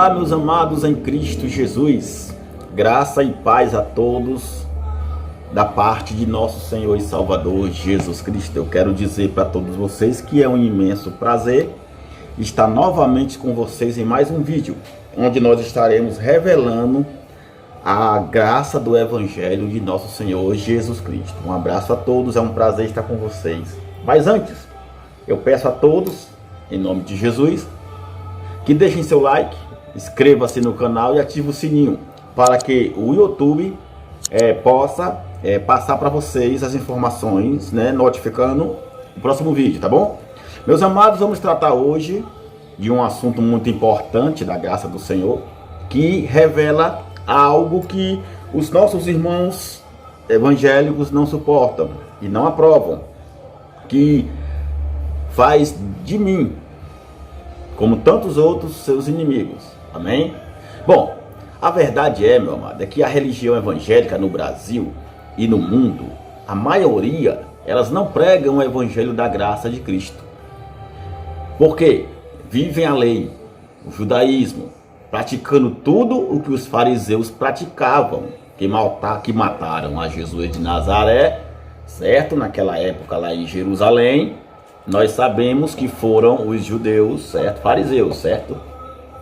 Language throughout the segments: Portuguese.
Olá, meus amados em Cristo Jesus, graça e paz a todos da parte de nosso Senhor e Salvador Jesus Cristo. Eu quero dizer para todos vocês que é um imenso prazer estar novamente com vocês em mais um vídeo, onde nós estaremos revelando a graça do Evangelho de nosso Senhor Jesus Cristo. Um abraço a todos, é um prazer estar com vocês. Mas antes, eu peço a todos, em nome de Jesus, que deixem seu like, inscreva-se no canal e ative o sininho para que o YouTube possa passar para vocês as informações, notificando o próximo vídeo, tá bom? Meus amados, vamos tratar hoje de um assunto muito importante da graça do Senhor, que revela algo que os nossos irmãos evangélicos não suportam e não aprovam, que faz de mim, como tantos outros, seus inimigos. Amém? Bom, a verdade meu amado, é que a religião evangélica no Brasil e no mundo, a maioria, elas não pregam o evangelho da graça de Cristo. Porque vivem a lei, o judaísmo, praticando tudo o que os fariseus praticavam, que mataram a Jesus de Nazaré, certo? Naquela época lá em Jerusalém, nós sabemos que foram os judeus, certo? Fariseus, certo?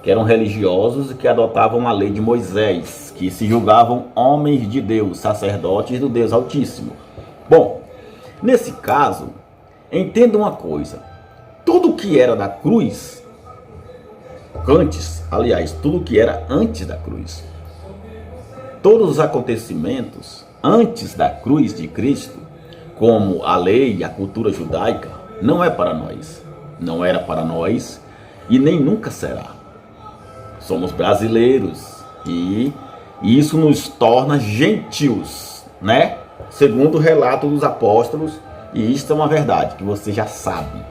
Que eram religiosos e que adotavam a lei de Moisés, que se julgavam homens de Deus, sacerdotes do Deus Altíssimo. Bom, nesse caso, entenda uma coisa: tudo que era da cruz, tudo que era antes da cruz, todos os acontecimentos antes da cruz de Cristo, como a lei e a cultura judaica, não é para nós, não era para nós e nem nunca será. Somos brasileiros e isso nos torna gentios, Segundo o relato dos apóstolos, e isso é uma verdade que você já sabe.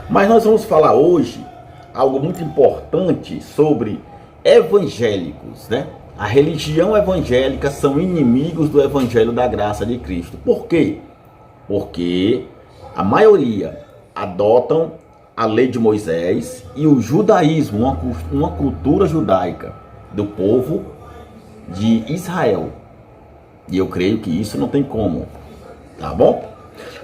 Mas nós vamos falar hoje algo muito importante sobre evangélicos, A religião evangélica são inimigos do evangelho da graça de Cristo. Por quê? Porque a maioria adotam a lei de Moisés e o judaísmo, uma cultura judaica do povo de Israel. E eu creio que isso não tem como, tá bom?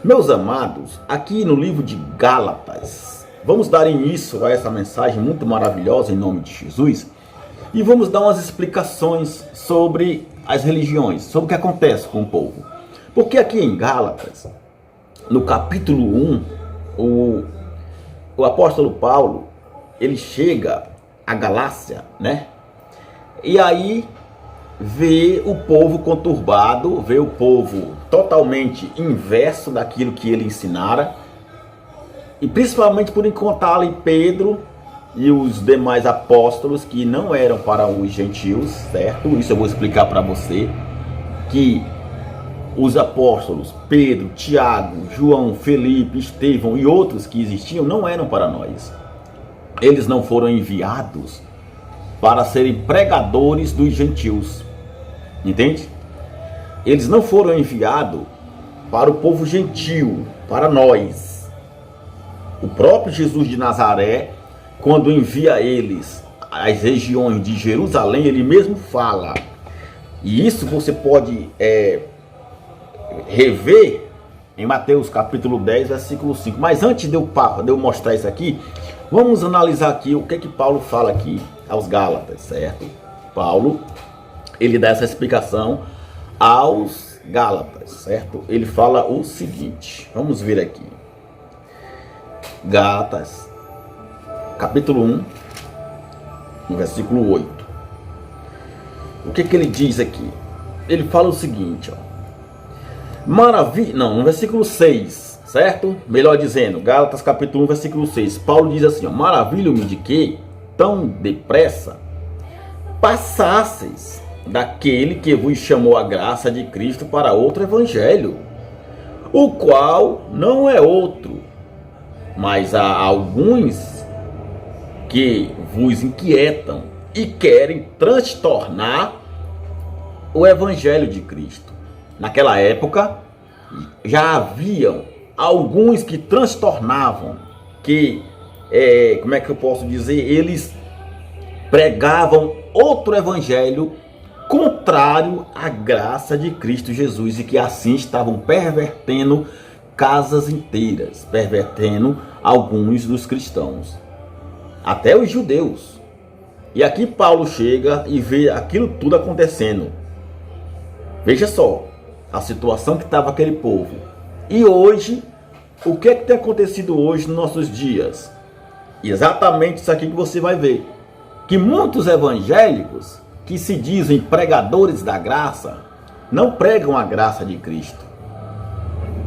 Meus amados, aqui no livro de Gálatas, vamos dar início a essa mensagem muito maravilhosa em nome de Jesus e vamos dar umas explicações sobre as religiões, sobre o que acontece com o povo. Porque aqui em Gálatas, no capítulo 1, o apóstolo Paulo, ele chega à Galácia, E aí vê o povo conturbado, vê o povo totalmente inverso daquilo que ele ensinara, e principalmente por encontrar ali Pedro e os demais apóstolos que não eram para os gentios, certo? Isso eu vou explicar para você, que os apóstolos Pedro, Tiago, João, Felipe, Estevão e outros que existiam não eram para nós. Eles não foram enviados para serem pregadores dos gentios. Entende? Eles não foram enviados para o povo gentil, para nós. O próprio Jesus de Nazaré, quando envia eles às regiões de Jerusalém, ele mesmo fala. E isso você pode rever em Mateus capítulo 10, versículo 5. Mas antes de eu mostrar isso aqui, vamos analisar aqui o que Paulo fala aqui aos Gálatas, certo? Paulo, ele dá essa explicação aos Gálatas, certo? Ele fala o seguinte, vamos ver aqui. Gálatas, capítulo 1, no versículo 8. O que ele diz aqui? Ele fala o seguinte, no versículo 6, certo? Melhor dizendo, Gálatas capítulo 1, versículo 6. Paulo diz assim, maravilho-me de que tão depressa passasseis daquele que vos chamou a graça de Cristo para outro evangelho, o qual não é outro, mas há alguns que vos inquietam e querem transtornar o evangelho de Cristo. Naquela época já haviam alguns que transtornavam, que como é que eu posso dizer, eles pregavam outro evangelho contrário à graça de Cristo Jesus, e que assim estavam pervertendo casas inteiras, pervertendo alguns dos cristãos, até os judeus. E aqui Paulo chega e vê aquilo tudo acontecendo. Veja só a situação que estava aquele povo. E hoje, o que é que tem acontecido hoje nos nossos dias? Exatamente isso aqui que você vai ver. Que muitos evangélicos que se dizem pregadores da graça, não pregam a graça de Cristo.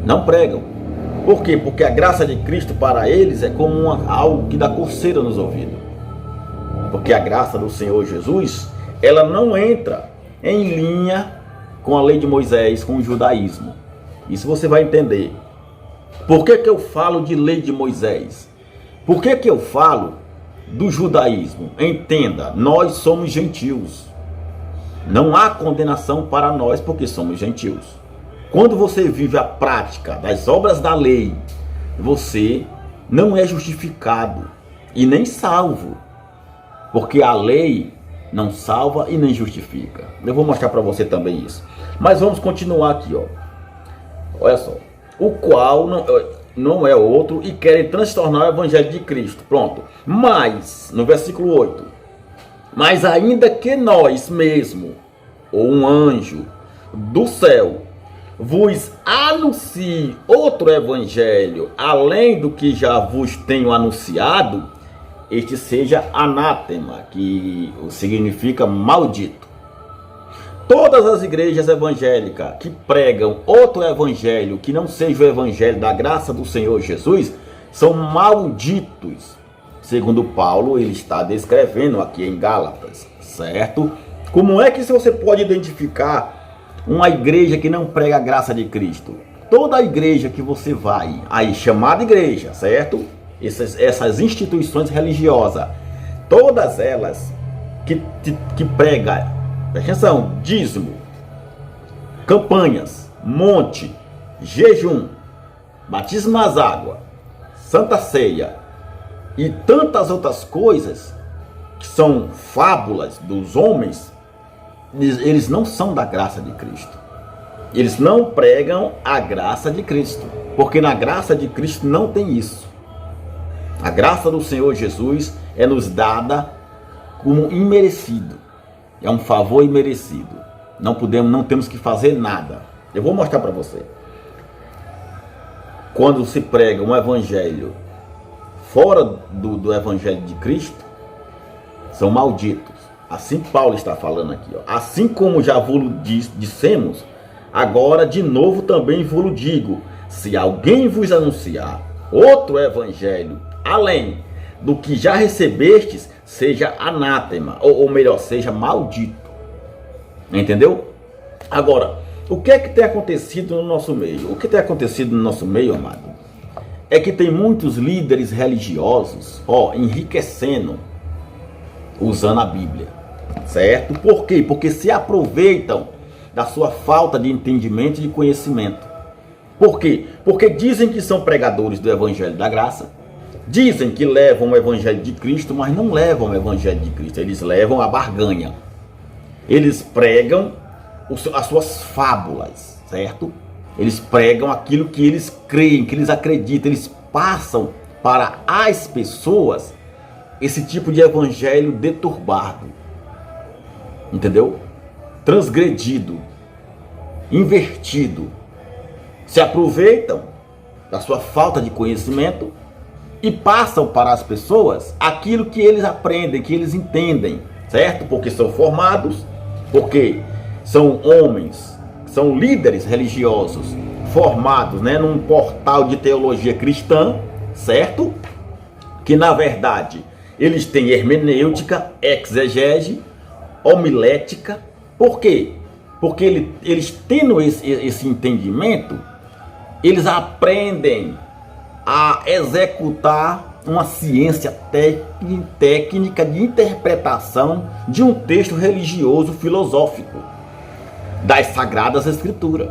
Não pregam. Por quê? Porque a graça de Cristo para eles é como algo que dá coceira nos ouvidos. Porque a graça do Senhor Jesus, ela não entra em linha com a lei de Moisés, com o judaísmo. Isso você vai entender. Por que que eu falo de lei de Moisés? Por que que eu falo do judaísmo? Entenda, nós somos gentios. Não há condenação para nós porque somos gentios. Quando você vive a prática das obras da lei, você não é justificado e nem salvo. Porque a lei não salva e nem justifica. Eu vou mostrar para você também isso. Mas vamos continuar aqui, ó. Olha só. O qual não é outro e querem transtornar o evangelho de Cristo. Pronto. Mas, no versículo 8. Mas ainda que nós mesmo, ou um anjo do céu, vos anuncie outro evangelho, além do que já vos tenho anunciado, este seja anátema, que significa maldito. Todas as igrejas evangélicas que pregam outro evangelho, que não seja o evangelho da graça do Senhor Jesus, são malditos. Segundo Paulo, ele está descrevendo aqui em Gálatas, certo? Como é que você pode identificar uma igreja que não prega a graça de Cristo? Toda igreja que você vai, aí chamada igreja, certo? Essas instituições religiosas, todas elas que pregam, presta atenção, dízimo, campanhas, monte, jejum, batismo nas águas, santa ceia e tantas outras coisas que são fábulas dos homens, eles não são da graça de Cristo. Eles não pregam a graça de Cristo, porque na graça de Cristo não tem isso. A graça do Senhor Jesus é nos dada como imerecido. É um favor imerecido. Não temos que fazer nada. Eu vou mostrar para você. Quando se prega um evangelho fora do evangelho de Cristo, são malditos. Assim Paulo está falando aqui, ó. Assim como já vos dissemos, agora de novo também vos digo: se alguém vos anunciar outro evangelho além do que já recebestes, seja anátema, ou melhor, seja maldito. Entendeu? Agora, o que é que tem acontecido no nosso meio? O que tem acontecido no nosso meio, amado, é que tem muitos líderes religiosos, enriquecendo, usando a Bíblia, certo? Por quê? Porque se aproveitam da sua falta de entendimento e de conhecimento. Por quê? Porque dizem que são pregadores do Evangelho da Graça, dizem que levam o Evangelho de Cristo, mas não levam o Evangelho de Cristo, eles levam a barganha. Eles pregam as suas fábulas, certo? Eles pregam aquilo que eles creem, que eles acreditam, eles passam para as pessoas esse tipo de evangelho deturbado, entendeu? Transgredido, invertido. Se aproveitam da sua falta de conhecimento e passam para as pessoas aquilo que eles aprendem, que eles entendem, certo? Porque são formados, porque são homens, são líderes religiosos formados, num portal de teologia cristã, certo? Que na verdade eles têm hermenêutica, exegese, homilética. Por quê? Porque eles tendo esse entendimento, eles aprendem a executar uma ciência técnica de interpretação de um texto religioso filosófico das Sagradas Escrituras,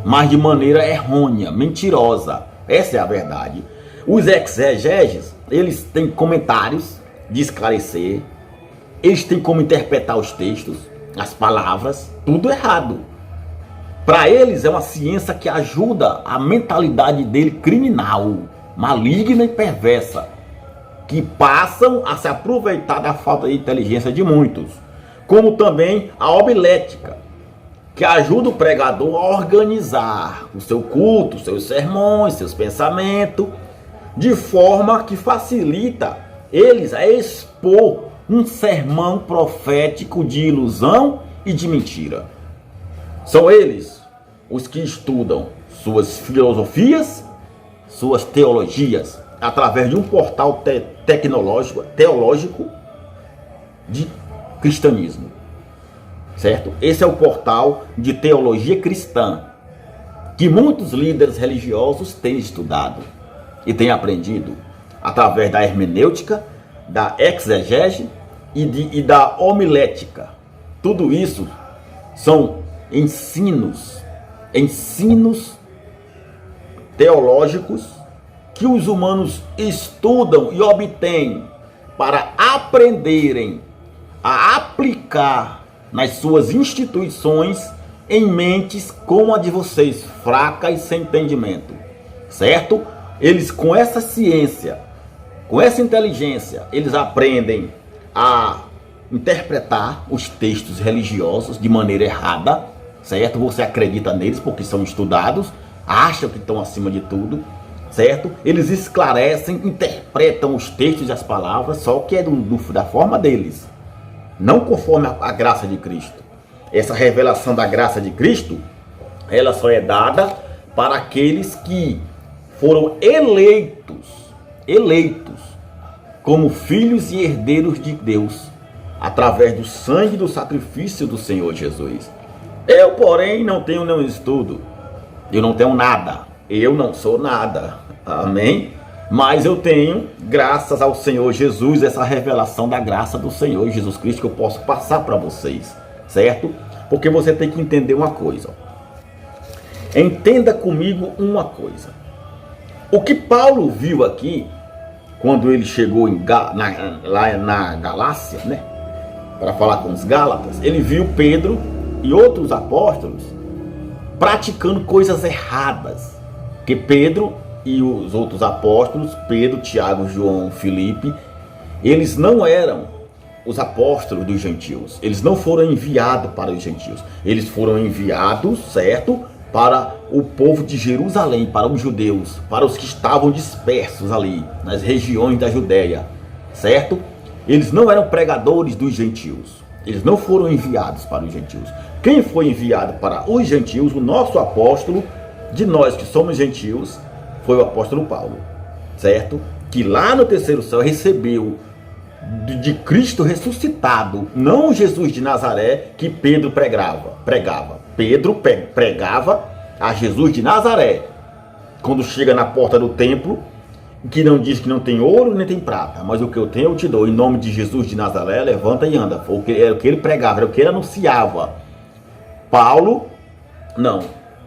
mas de maneira errônea, mentirosa. Essa é a verdade. Os exegeses, eles têm comentários de esclarecer, Eles têm como interpretar os textos, as palavras, tudo errado. Para eles é uma ciência que ajuda a mentalidade dele criminal, maligna e perversa, que passam a se aproveitar da falta de inteligência de muitos. Como também a homilética, que ajuda o pregador a organizar o seu culto, seus sermões, seus pensamentos, de forma que facilita eles a expor um sermão profético de ilusão e de mentira. São eles os que estudam suas filosofias, suas teologias, através de um portal teológico de cristianismo. Certo? Esse é o portal de teologia cristã, que muitos líderes religiosos têm estudado e têm aprendido através da hermenêutica, da exegese e da homilética. Tudo isso são ensinos teológicos que os humanos estudam e obtêm para aprenderem a aplicar nas suas instituições em mentes como a de vocês, fracas e sem entendimento, certo? Eles, com essa ciência, com essa inteligência, eles aprendem a interpretar os textos religiosos de maneira errada, certo? Você acredita neles porque são estudados, acham que estão acima de tudo, certo? Eles esclarecem, interpretam os textos e as palavras, só que é da forma deles, não conforme a graça de Cristo. Essa revelação da graça de Cristo, ela só é dada para aqueles que foram eleitos como filhos e herdeiros de Deus, através do sangue e do sacrifício do Senhor Jesus. Eu, porém, não tenho nenhum estudo, eu não tenho nada, eu não sou nada, amém? Mas eu tenho, graças ao Senhor Jesus, essa revelação da graça do Senhor Jesus Cristo que eu posso passar para vocês, certo? Porque você tem que entender uma coisa. Entenda comigo uma coisa. O que Paulo viu aqui, quando ele chegou lá na Galácia, né? Para falar com os Gálatas, ele viu Pedro e outros apóstolos praticando coisas erradas. Porque Pedro e os outros apóstolos, Pedro, Tiago, João, Filipe, eles não eram os apóstolos dos gentios. Eles não foram enviados para os gentios. Eles foram enviados, certo? Para o povo de Jerusalém, para os judeus, para os que estavam dispersos ali, nas regiões da Judéia, certo? Eles não eram pregadores dos gentios. Eles não foram enviados para os gentios. Quem foi enviado para os gentios, o nosso apóstolo, de nós que somos gentios, foi o apóstolo Paulo, certo? Que lá no terceiro céu recebeu de Cristo ressuscitado, não Jesus de Nazaré que Pedro pregava. Pedro pregava a Jesus de Nazaré. Quando chega na porta do templo, que não diz que não tem ouro nem tem prata, mas o que eu tenho eu te dou. Em nome de Jesus de Nazaré, levanta e anda. Era o que ele pregava, era o que ele anunciava.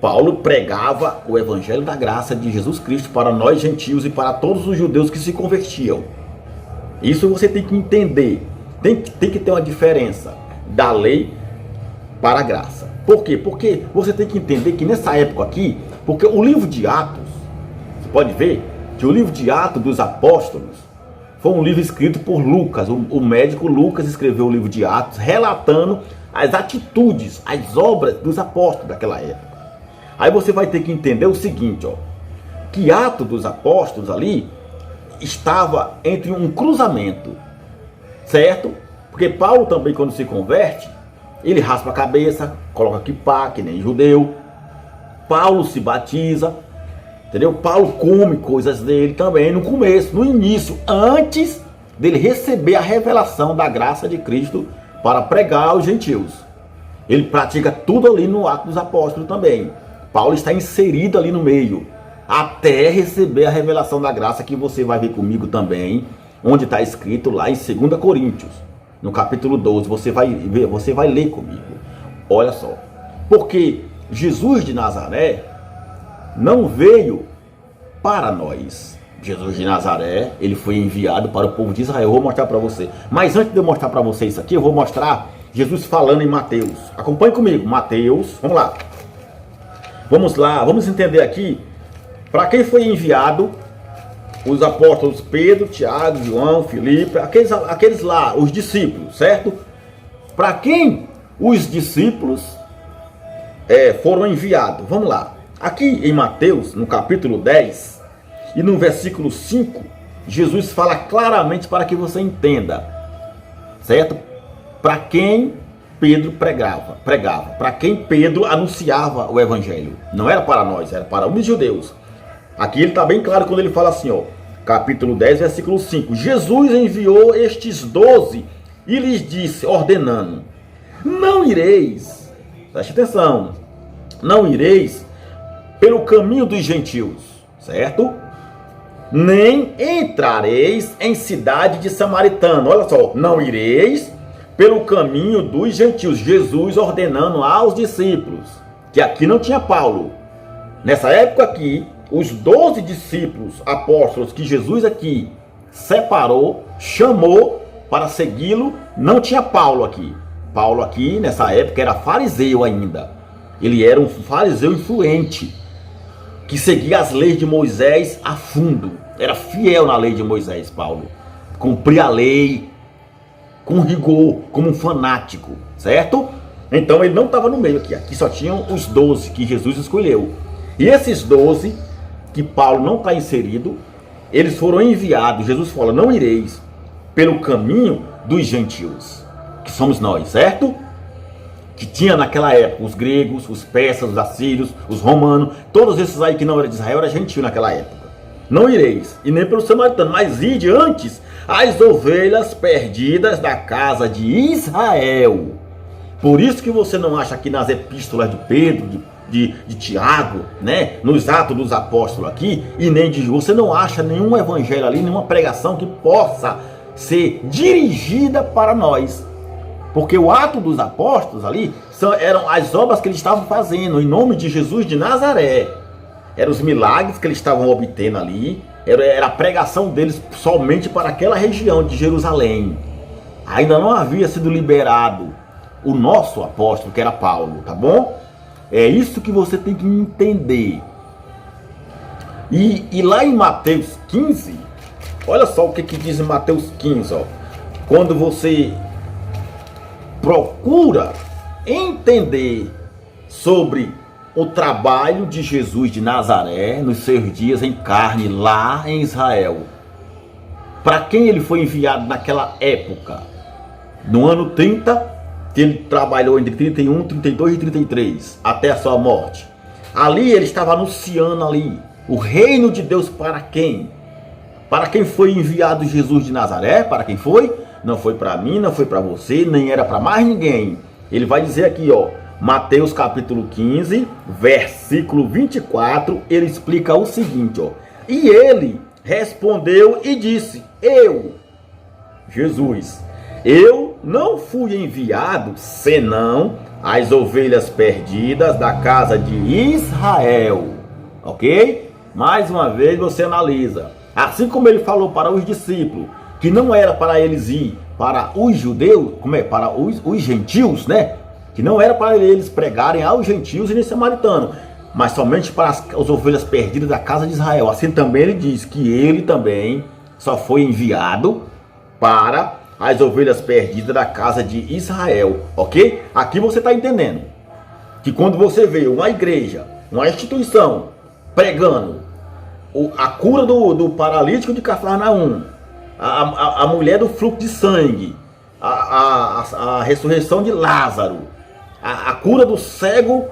Paulo pregava o evangelho da graça de Jesus Cristo para nós gentios e para todos os judeus que se convertiam. Isso você tem que entender. Tem que ter uma diferença da lei para a graça. Por quê? Porque você tem que entender que nessa época aqui, porque o livro de Atos, você pode ver que o livro de Atos dos Apóstolos foi um livro escrito por Lucas. O médico Lucas escreveu o livro de Atos relatando as atitudes, as obras dos apóstolos daquela época. Aí você vai ter que entender o seguinte, ó, que Atos dos Apóstolos ali estava entre um cruzamento, certo? Porque Paulo também, quando se converte, ele raspa a cabeça, coloca quipá, que nem judeu. Paulo se batiza, entendeu? Paulo come coisas dele também no começo, no início, antes dele receber a revelação da graça de Cristo para pregar aos gentios. Ele pratica tudo ali no Atos dos Apóstolos também. Paulo está inserido ali no meio, até receber a revelação da graça, que você vai ver comigo também, onde está escrito lá em 2 Coríntios, no capítulo 12, você vai ler comigo. Olha só, porque Jesus de Nazaré não veio para nós, Jesus de Nazaré, ele foi enviado para o povo de Israel. Eu vou mostrar para você. Mas antes de eu mostrar para você isso aqui, eu vou mostrar Jesus falando em Mateus. Acompanhe comigo, Mateus, vamos lá. Vamos lá, vamos entender aqui para quem foi enviado os apóstolos Pedro, Tiago, João, Filipe, aqueles lá, os discípulos, certo? Para quem os discípulos foram enviados. Vamos lá. Aqui em Mateus, no capítulo 10 e no versículo 5, Jesus fala claramente para que você entenda, certo? Para quem Pedro pregava, para quem Pedro anunciava o evangelho. Não era para nós, era para os judeus. Aqui ele está bem claro quando ele fala assim, ó, capítulo 10, versículo 5. Jesus enviou estes 12 e lhes disse, ordenando, não ireis, preste atenção, não ireis pelo caminho dos gentios, certo? Nem entrareis em cidade de samaritano. Olha só, não ireis pelo caminho dos gentios. Jesus ordenando aos discípulos, que aqui não tinha Paulo. Nessa época aqui, os 12 discípulos, apóstolos que Jesus aqui separou, chamou para segui-lo, não tinha Paulo aqui. Paulo aqui, nessa época, era fariseu ainda. Ele era um fariseu influente, que seguia as leis de Moisés a fundo. Era fiel na lei de Moisés, Paulo. Cumpria a lei com rigor, como um fanático, certo? Então ele não estava no meio aqui. Aqui só tinham os 12 que Jesus escolheu. E esses 12, que Paulo não está inserido, eles foram enviados. Jesus fala, não ireis pelo caminho dos gentios, que somos nós, certo? Que tinha naquela época os gregos, os persas, os assírios, os romanos, todos esses aí que não eram de Israel, era gentil naquela época. Não ireis, e nem pelo samaritano, mas ide antes as ovelhas perdidas da casa de Israel. Por isso que você não acha aqui nas epístolas de Pedro, de Tiago, né, nos Atos dos Apóstolos aqui, e nem de você não acha nenhum evangelho ali, nenhuma pregação que possa ser dirigida para nós. Porque o ato dos apóstolos ali eram as obras que eles estavam fazendo em nome de Jesus de Nazaré. Eram os milagres que eles estavam obtendo ali. Era a pregação deles somente para aquela região de Jerusalém. Ainda não havia sido liberado o nosso apóstolo, que era Paulo, tá bom? É isso que você tem que entender. E lá em Mateus 15, olha só o que diz em Mateus 15, ó. Quando você procura entender sobre o trabalho de Jesus de Nazaré nos seus dias em carne lá em Israel. Para quem ele foi enviado naquela época? No ano 30, que ele trabalhou entre 31, 32 e 33, até a sua morte. Ali ele estava anunciando ali o reino de Deus para quem? Para quem foi enviado Jesus de Nazaré? Para quem foi? Não foi para mim, não foi para você, nem era para mais ninguém. Ele vai dizer aqui, ó, Mateus capítulo 15, versículo 24, ele explica o seguinte, ó. E ele respondeu e disse, Jesus, eu não fui enviado senão as ovelhas perdidas da casa de Israel. Ok? Mais uma vez você analisa. Assim como ele falou para os discípulos, que não era para eles ir para os judeus, para os gentios, né? Que não era para eles pregarem aos gentios e nem samaritanos, mas somente para as ovelhas perdidas da casa de Israel. Assim também ele diz que ele também só foi enviado para as ovelhas perdidas da casa de Israel, ok? Aqui você está entendendo que quando você vê uma igreja, uma instituição pregando a cura do paralítico de Cafarnaum, a mulher do fluxo de sangue, a ressurreição de Lázaro, a cura do cego,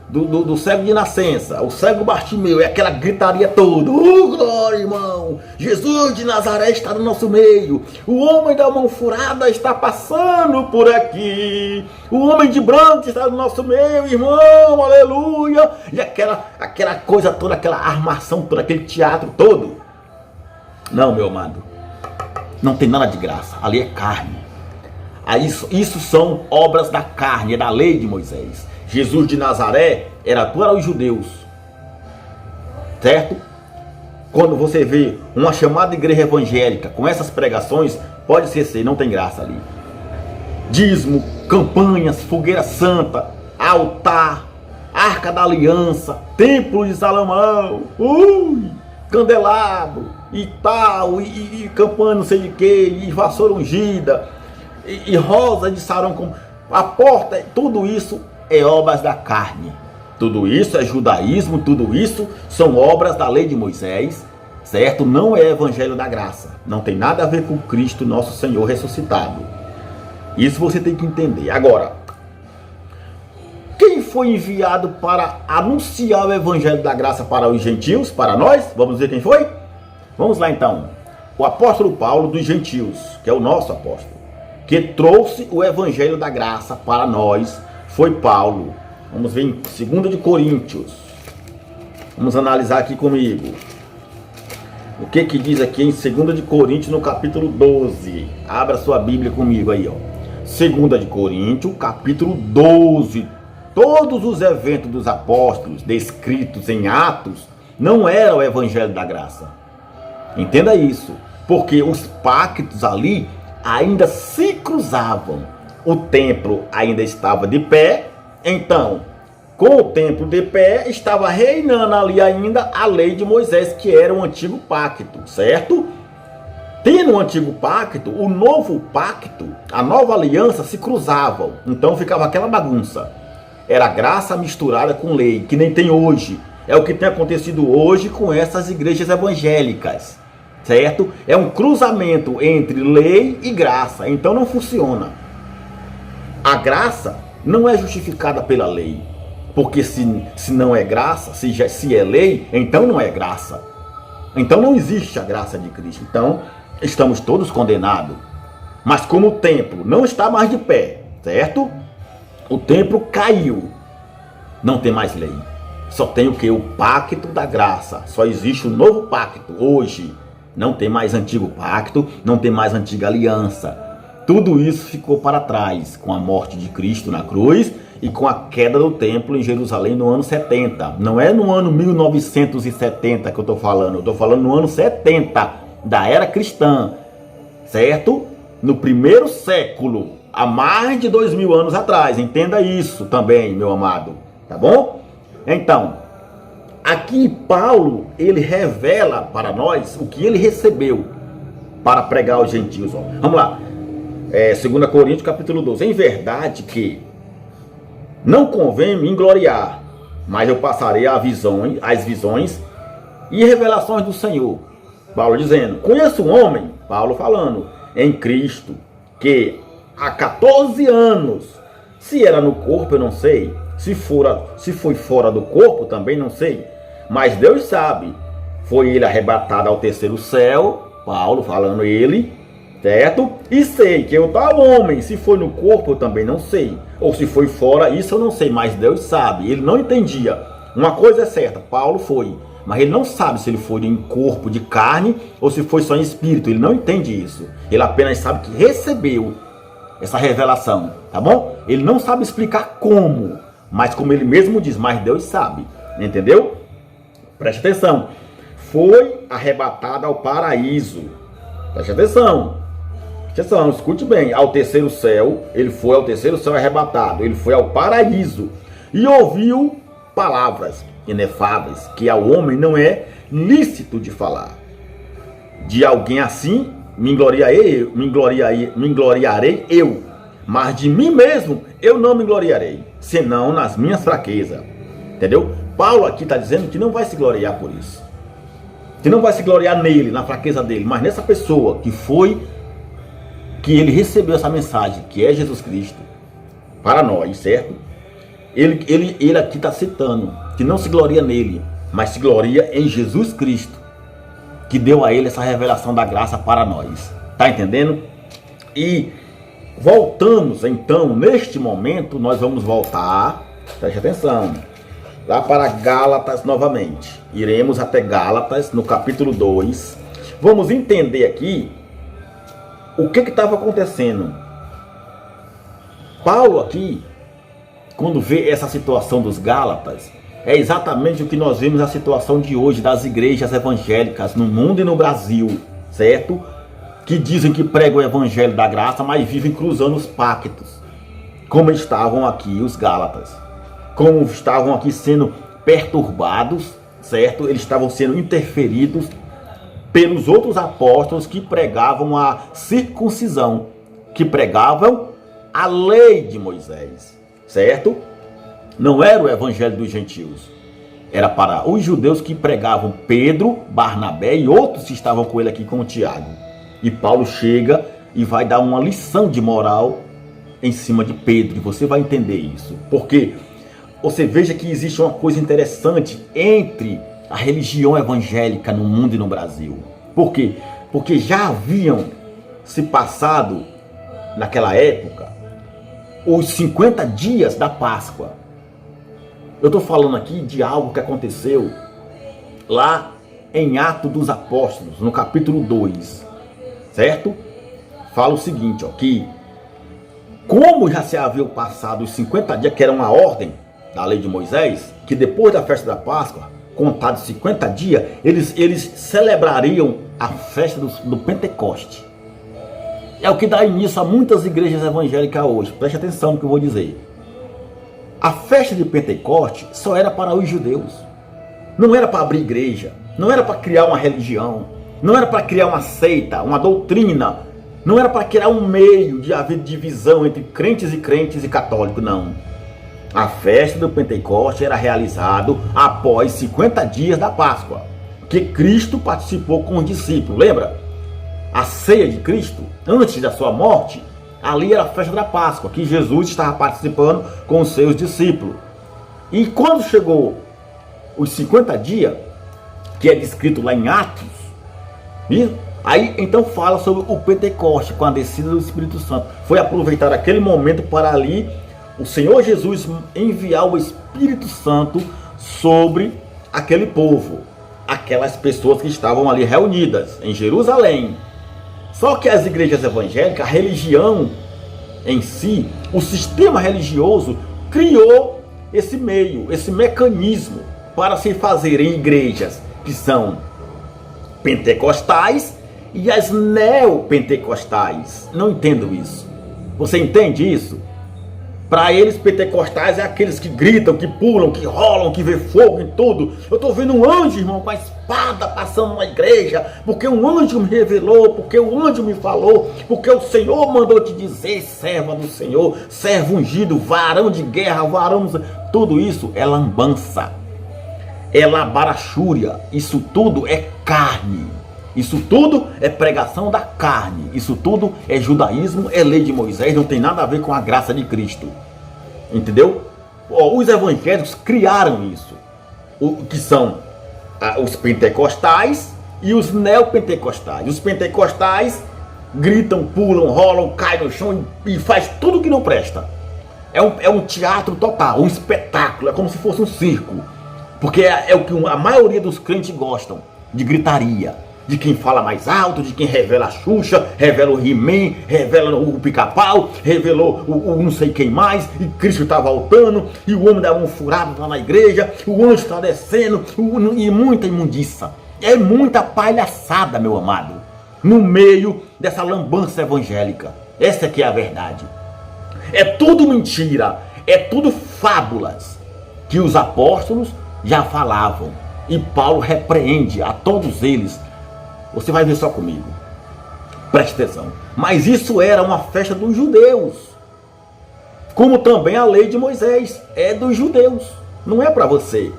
do cego de nascença, o cego Bartimeu, é aquela gritaria toda, glória, irmão, Jesus de Nazaré está no nosso meio, o homem da mão furada está passando por aqui, o homem de branco está no nosso meio, irmão, aleluia, e aquela coisa toda, aquela armação toda, aquele teatro todo. Não, meu amado, não tem nada de graça, ali é carne. Isso são obras da carne, é da lei de Moisés. Jesus de Nazaré era para os judeus, certo? quando você vê uma chamada igreja evangélica com essas pregações, pode ser, não tem graça ali. Dízimo, campanhas, fogueira santa, altar, arca da aliança, templo de Salomão, candelabro e tal, e campanha não sei de que, e vassoura ungida, e rosa de Sarão, com a porta, tudo isso é obras da carne. Tudo isso é judaísmo, tudo isso são obras da lei de Moisés, certo? Não é evangelho da graça. Não tem nada a ver com Cristo, nosso Senhor ressuscitado. Isso você tem que entender. Agora, quem foi enviado para anunciar o evangelho da graça para os gentios, para nós? Vamos ver quem foi? Vamos lá então. O apóstolo Paulo dos gentios, que é o nosso apóstolo, que trouxe o evangelho da graça para nós, foi Paulo. Vamos ver em 2 de Coríntios. Vamos analisar aqui comigo. O que diz aqui em 2 de Coríntios, no capítulo 12. Abra sua Bíblia comigo aí, ó. 2 de Coríntios, capítulo 12. Todos os eventos dos apóstolos descritos em Atos não eram o evangelho da graça. Entenda isso. Porque os pactos ali ainda se cruzavam. O templo ainda estava de pé. Então, com o templo de pé, estava reinando ali ainda a lei de Moisés, que era o antigo pacto, certo? Tendo o antigo pacto, o novo pacto, a nova aliança se cruzavam. Então ficava aquela bagunça. Era graça misturada com lei, que nem tem hoje. É o que tem acontecido hoje com essas igrejas evangélicas, certo? É um cruzamento entre lei e graça, então não funciona. A graça não é justificada pela lei, porque se não é graça, se é lei, então não é graça. Então não existe a graça de Cristo. Então estamos todos condenados. Mas como o templo não está mais de pé, certo? O templo caiu. Não tem mais lei. Só tem o que? O pacto da graça. Só existe o novo pacto hoje. Não tem mais antigo pacto, não tem mais antiga aliança. Tudo isso ficou para trás com a morte de Cristo na cruz e com a queda do templo em Jerusalém no ano 70. Não é no ano 1970 que eu estou falando. Eu estou falando no ano 70 da era cristã, certo? No primeiro século, há mais de 2000 anos atrás. Entenda isso também, meu amado. Tá bom? Então, aqui Paulo, ele revela para nós o que ele recebeu para pregar aos gentios. Ó. Vamos lá. 2 Coríntios capítulo 12. Em verdade que não convém me gloriar, mas eu passarei as visões e revelações do Senhor. Paulo dizendo, conheço um homem, Paulo falando, em Cristo, que há 14 anos, se era no corpo eu não sei, se foi fora do corpo também não sei, mas Deus sabe, foi ele arrebatado ao terceiro céu, Paulo falando ele, certo? E sei que eu tal homem, se foi no corpo eu também não sei, ou se foi fora, isso eu não sei, mas Deus sabe. Ele não entendia. Uma coisa é certa, Paulo foi, mas ele não sabe se ele foi em corpo de carne ou se foi só em espírito. Ele não entende isso. Ele apenas sabe que recebeu essa revelação, tá bom? Ele não sabe explicar como, mas como ele mesmo diz, mas Deus sabe, entendeu? Preste atenção. Foi arrebatado ao paraíso. Preste atenção. Atenção, escute bem, ao terceiro céu, ele foi ao terceiro céu arrebatado, ele foi ao paraíso e ouviu palavras inefáveis que ao homem não é lícito de falar. De alguém assim me gloriarei eu, mas de mim mesmo eu não me gloriarei, senão nas minhas fraquezas. Entendeu? Paulo aqui está dizendo que não vai se gloriar por isso, que não vai se gloriar nele, na fraqueza dele, mas nessa pessoa que ele recebeu essa mensagem, que é Jesus Cristo, para nós, certo? Ele aqui está citando que não se gloria nele, mas se gloria em Jesus Cristo, que deu a ele essa revelação da graça para nós. Tá entendendo? E voltamos, então, neste momento, nós vamos voltar, preste atenção, lá para Gálatas novamente. Iremos até Gálatas, no capítulo 2. Vamos entender aqui o que estava acontecendo. Paulo aqui, quando vê essa situação dos Gálatas, É exatamente o que nós vemos na situação de hoje das igrejas evangélicas no mundo e no Brasil, certo? Que dizem que pregam o evangelho da graça, mas vivem cruzando os pactos. Como estavam aqui os Gálatas. Como estavam aqui sendo perturbados, certo? Eles estavam sendo interferidos pelos outros apóstolos que pregavam a circuncisão, que pregavam a lei de Moisés, certo? Não era o evangelho dos gentios. Era para os judeus que pregavam Pedro, Barnabé e outros que estavam com ele aqui, com o Tiago. E Paulo chega e vai dar uma lição de moral em cima de Pedro. E você vai entender isso. Porque você veja que existe uma coisa interessante entre a religião evangélica no mundo e no Brasil. Por quê? Porque já haviam se passado, naquela época, os 50 dias da Páscoa. Eu estou falando aqui de algo que aconteceu lá em Atos dos Apóstolos, no capítulo 2, certo? Fala o seguinte, ó, que como já se havia passado os 50 dias, que era uma ordem da lei de Moisés, que depois da festa da Páscoa, contados 50 dias, eles celebrariam a festa do Pentecoste. É o que dá início a muitas igrejas evangélicas hoje. Preste atenção no que eu vou dizer. A festa de Pentecoste só era para os judeus. Não era para abrir igreja. Não era para criar uma religião. Não era para criar uma seita, uma doutrina. Não era para criar um meio de haver divisão entre crentes e católicos, não. A festa do Pentecoste era realizada após 50 dias da Páscoa, que Cristo participou com os discípulos. Lembra? A ceia de Cristo, antes da sua morte, ali era a festa da Páscoa, que Jesus estava participando com os seus discípulos. E quando chegou os 50 dias, que é descrito lá em Atos, viu? Aí então fala sobre o Pentecoste, com a descida do Espírito Santo. Foi aproveitar aquele momento para ali o Senhor Jesus enviar o Espírito Santo sobre aquele povo, aquelas pessoas que estavam ali reunidas em Jerusalém. Só que as igrejas evangélicas, a religião em si, o sistema religioso criou esse meio, esse mecanismo para se fazerem igrejas que são pentecostais e as neopentecostais. Não entendo isso. Você entende isso? Para eles, pentecostais é aqueles que gritam, que pulam, que rolam, que vê fogo em tudo. Eu estou vendo um anjo, irmão, com a espada passando na igreja, porque um anjo me revelou, porque o anjo me falou, porque o Senhor mandou te dizer, serva do Senhor, servo ungido, varão de guerra, varão... Tudo isso é lambança, é labarachúria, isso tudo é carne. Isso tudo é pregação da carne. Isso tudo é judaísmo, é lei de Moisés, não tem nada a ver com a graça de Cristo. Entendeu? Os evangélicos criaram isso. Que são os pentecostais e os neopentecostais. Os pentecostais gritam, pulam, rolam, caem no chão e faz tudo que não presta. É um teatro total, um espetáculo, é como se fosse um circo. Porque é o que a maioria dos crentes gostam, de gritaria. De quem fala mais alto, de quem revela a Xuxa, revela o He-Man, revela o Pica-Pau, revelou o não sei quem mais, e Cristo está voltando, e o homem da mão furada está na igreja, o anjo está descendo, e muita imundiça. É muita palhaçada, meu amado, no meio dessa lambança evangélica. Essa que é a verdade. É tudo mentira, é tudo fábulas que os apóstolos já falavam. E Paulo repreende a todos eles. Você vai ver só comigo. Preste atenção. Mas isso era uma festa dos judeus. Como também a lei de Moisés é dos judeus. Não é para você.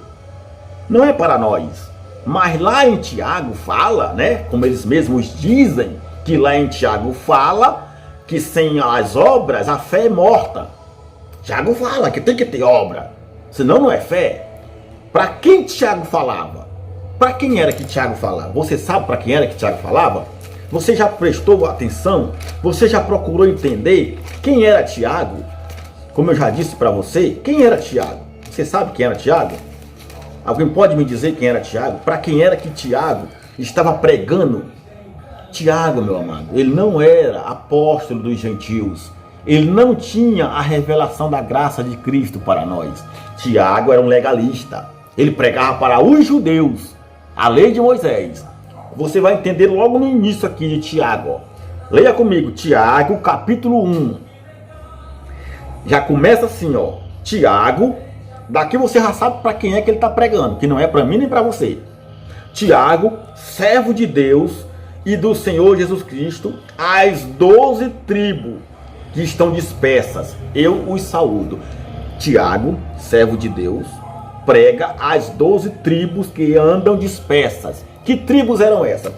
Não é para nós. Mas lá em Tiago fala, né? Como eles mesmos dizem, que lá em Tiago fala que sem as obras a fé é morta. Tiago fala que tem que ter obra. Senão não é fé. Para quem Tiago falava? Para quem era que Tiago falava? Você sabe para quem era que Tiago falava? Você já prestou atenção? Você já procurou entender quem era Tiago? Como eu já disse para você, quem era Tiago? Você sabe quem era Tiago? Alguém pode me dizer quem era Tiago? Para quem era que Tiago estava pregando? Tiago, meu amado, ele não era apóstolo dos gentios. ele não tinha a revelação da graça de Cristo para nós. Tiago era um legalista. Ele pregava para os judeus a lei de Moisés. Você vai entender logo no início aqui de Tiago. Ó. Leia comigo, Tiago, capítulo 1. Já começa assim, ó. Tiago, daqui você já sabe para quem é que ele está pregando, que não é para mim nem para você. Tiago, servo de Deus e do Senhor Jesus Cristo, as 12 tribos que estão dispersas, eu os saúdo. Tiago, servo de Deus, prega as 12 tribos que andam dispersas. Que tribos eram essas?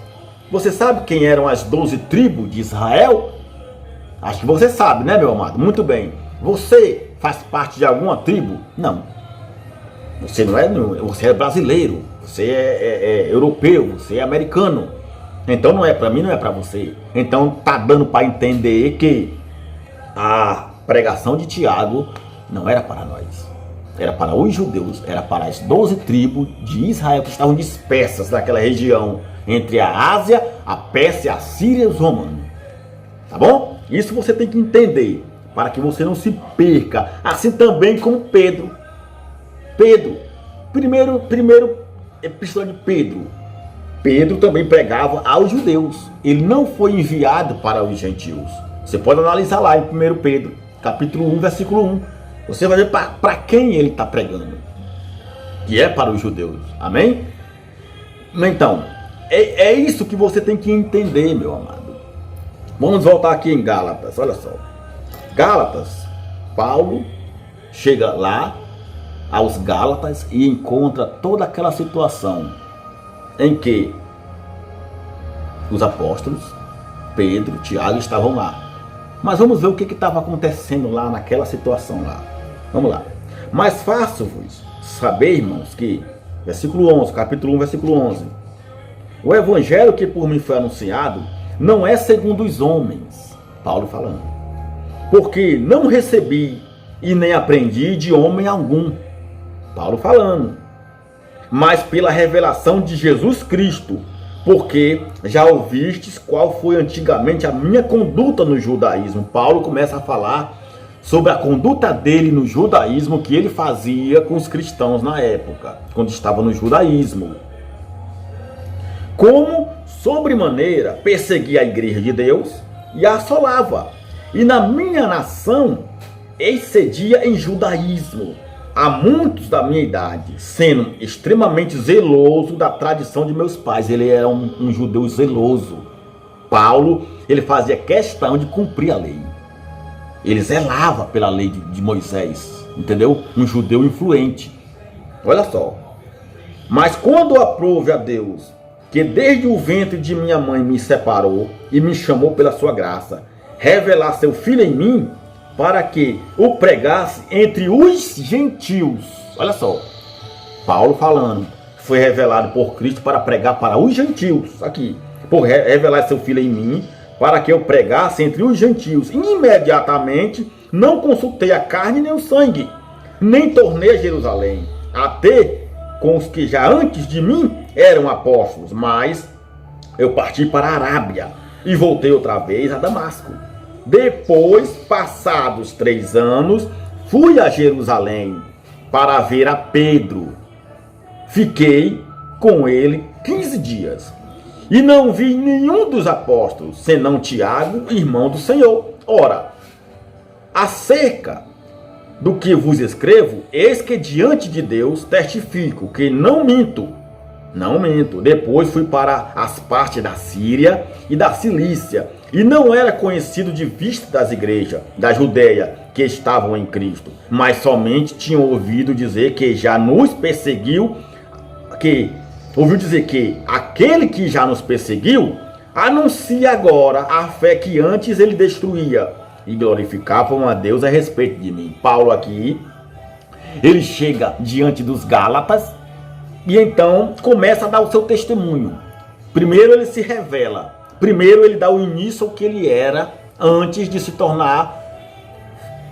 Você sabe quem eram as 12 tribos de Israel? Acho que você sabe, né, meu amado? Muito bem. Você faz parte de alguma tribo? Não. Você não é, você é brasileiro, você é europeu, você é americano. Então não é para mim, não é para você. Então tá dando para entender que a pregação de Tiago não era para nós. Era para os judeus, era para as 12 tribos de Israel que estavam dispersas naquela região entre a Ásia, a Pérsia, a Síria e os romanos. Tá bom? Isso você tem que entender para que você não se perca. Assim também como Pedro. Primeiro epístola de Pedro. Pedro também pregava aos judeus. Ele não foi enviado para os gentios. Você pode analisar lá em 1 Pedro, capítulo 1, versículo 1. Você vai ver para quem ele está pregando. Que é para os judeus. Amém? Então, é isso que você tem que entender, meu amado. Vamos voltar aqui em Gálatas. Olha só. Gálatas. Paulo chega lá aos Gálatas e encontra toda aquela situação em que os apóstolos, Pedro, Tiago estavam lá. Mas vamos ver o que estava acontecendo lá naquela situação lá. Vamos lá. Mas faço-vos saber, irmãos, que, versículo 11, capítulo 1, versículo 11. O evangelho que por mim foi anunciado não é segundo os homens. Paulo falando. Porque não recebi e nem aprendi de homem algum. Paulo falando. Mas pela revelação de Jesus Cristo, porque já ouvistes qual foi antigamente a minha conduta no judaísmo. Paulo começa a falar sobre a conduta dele no judaísmo, que ele fazia com os cristãos na época, quando estava no judaísmo. Como, sobremaneira, perseguia a igreja de Deus e a assolava. E na minha nação excedia em judaísmo a muitos da minha idade, sendo extremamente zeloso da tradição de meus pais. Ele era um judeu zeloso. Paulo, ele fazia questão de cumprir a lei. Ele zelava pela lei de Moisés, entendeu? Um judeu influente. Olha só. Mas quando aprouve a Deus, que desde o ventre de minha mãe me separou e me chamou pela sua graça, revelar seu filho em mim, para que o pregasse entre os gentios. Olha só, Paulo falando, foi revelado por Cristo para pregar para os gentios. Aqui, por revelar seu filho em mim, para que eu pregasse entre os gentios. Imediatamente não consultei a carne nem o sangue, nem tornei a Jerusalém, até com os que já antes de mim eram apóstolos. Mas eu parti para a Arábia e voltei outra vez a Damasco. Depois, passados 3 anos, fui a Jerusalém para ver a Pedro. Fiquei com ele 15 dias. E não vi nenhum dos apóstolos, senão Tiago, irmão do Senhor. Ora, acerca do que vos escrevo, eis que diante de Deus testifico que não minto. Não minto. Depois fui para as partes da Síria e da Cilícia, e não era conhecido de vista das igrejas da Judeia que estavam em Cristo, mas somente tinham ouvido dizer que já nos perseguiu, ouviu dizer que aquele que já nos perseguiu anuncia agora a fé que antes ele destruía, e glorificavam a Deus a respeito de mim. Paulo aqui, ele chega diante dos Gálatas e então começa a dar o seu testemunho. Primeiro ele se revela. Primeiro ele dá o início ao que ele era antes de se tornar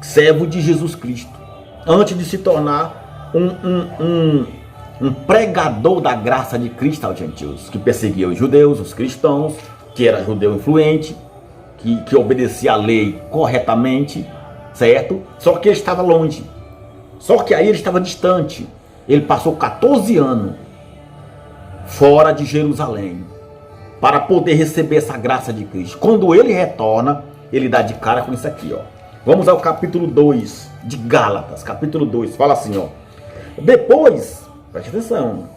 servo de Jesus Cristo. Antes de se tornar um pregador da graça de Cristo aos gentios, que perseguia os judeus, os cristãos, que era judeu influente, que obedecia a lei corretamente, certo? Só que ele estava longe. Só que aí ele estava distante. Ele passou 14 anos fora de Jerusalém para poder receber essa graça de Cristo. Quando ele retorna, ele dá de cara com isso aqui, ó. Vamos ao capítulo 2 de Gálatas, capítulo 2, fala assim, ó. Depois, preste atenção,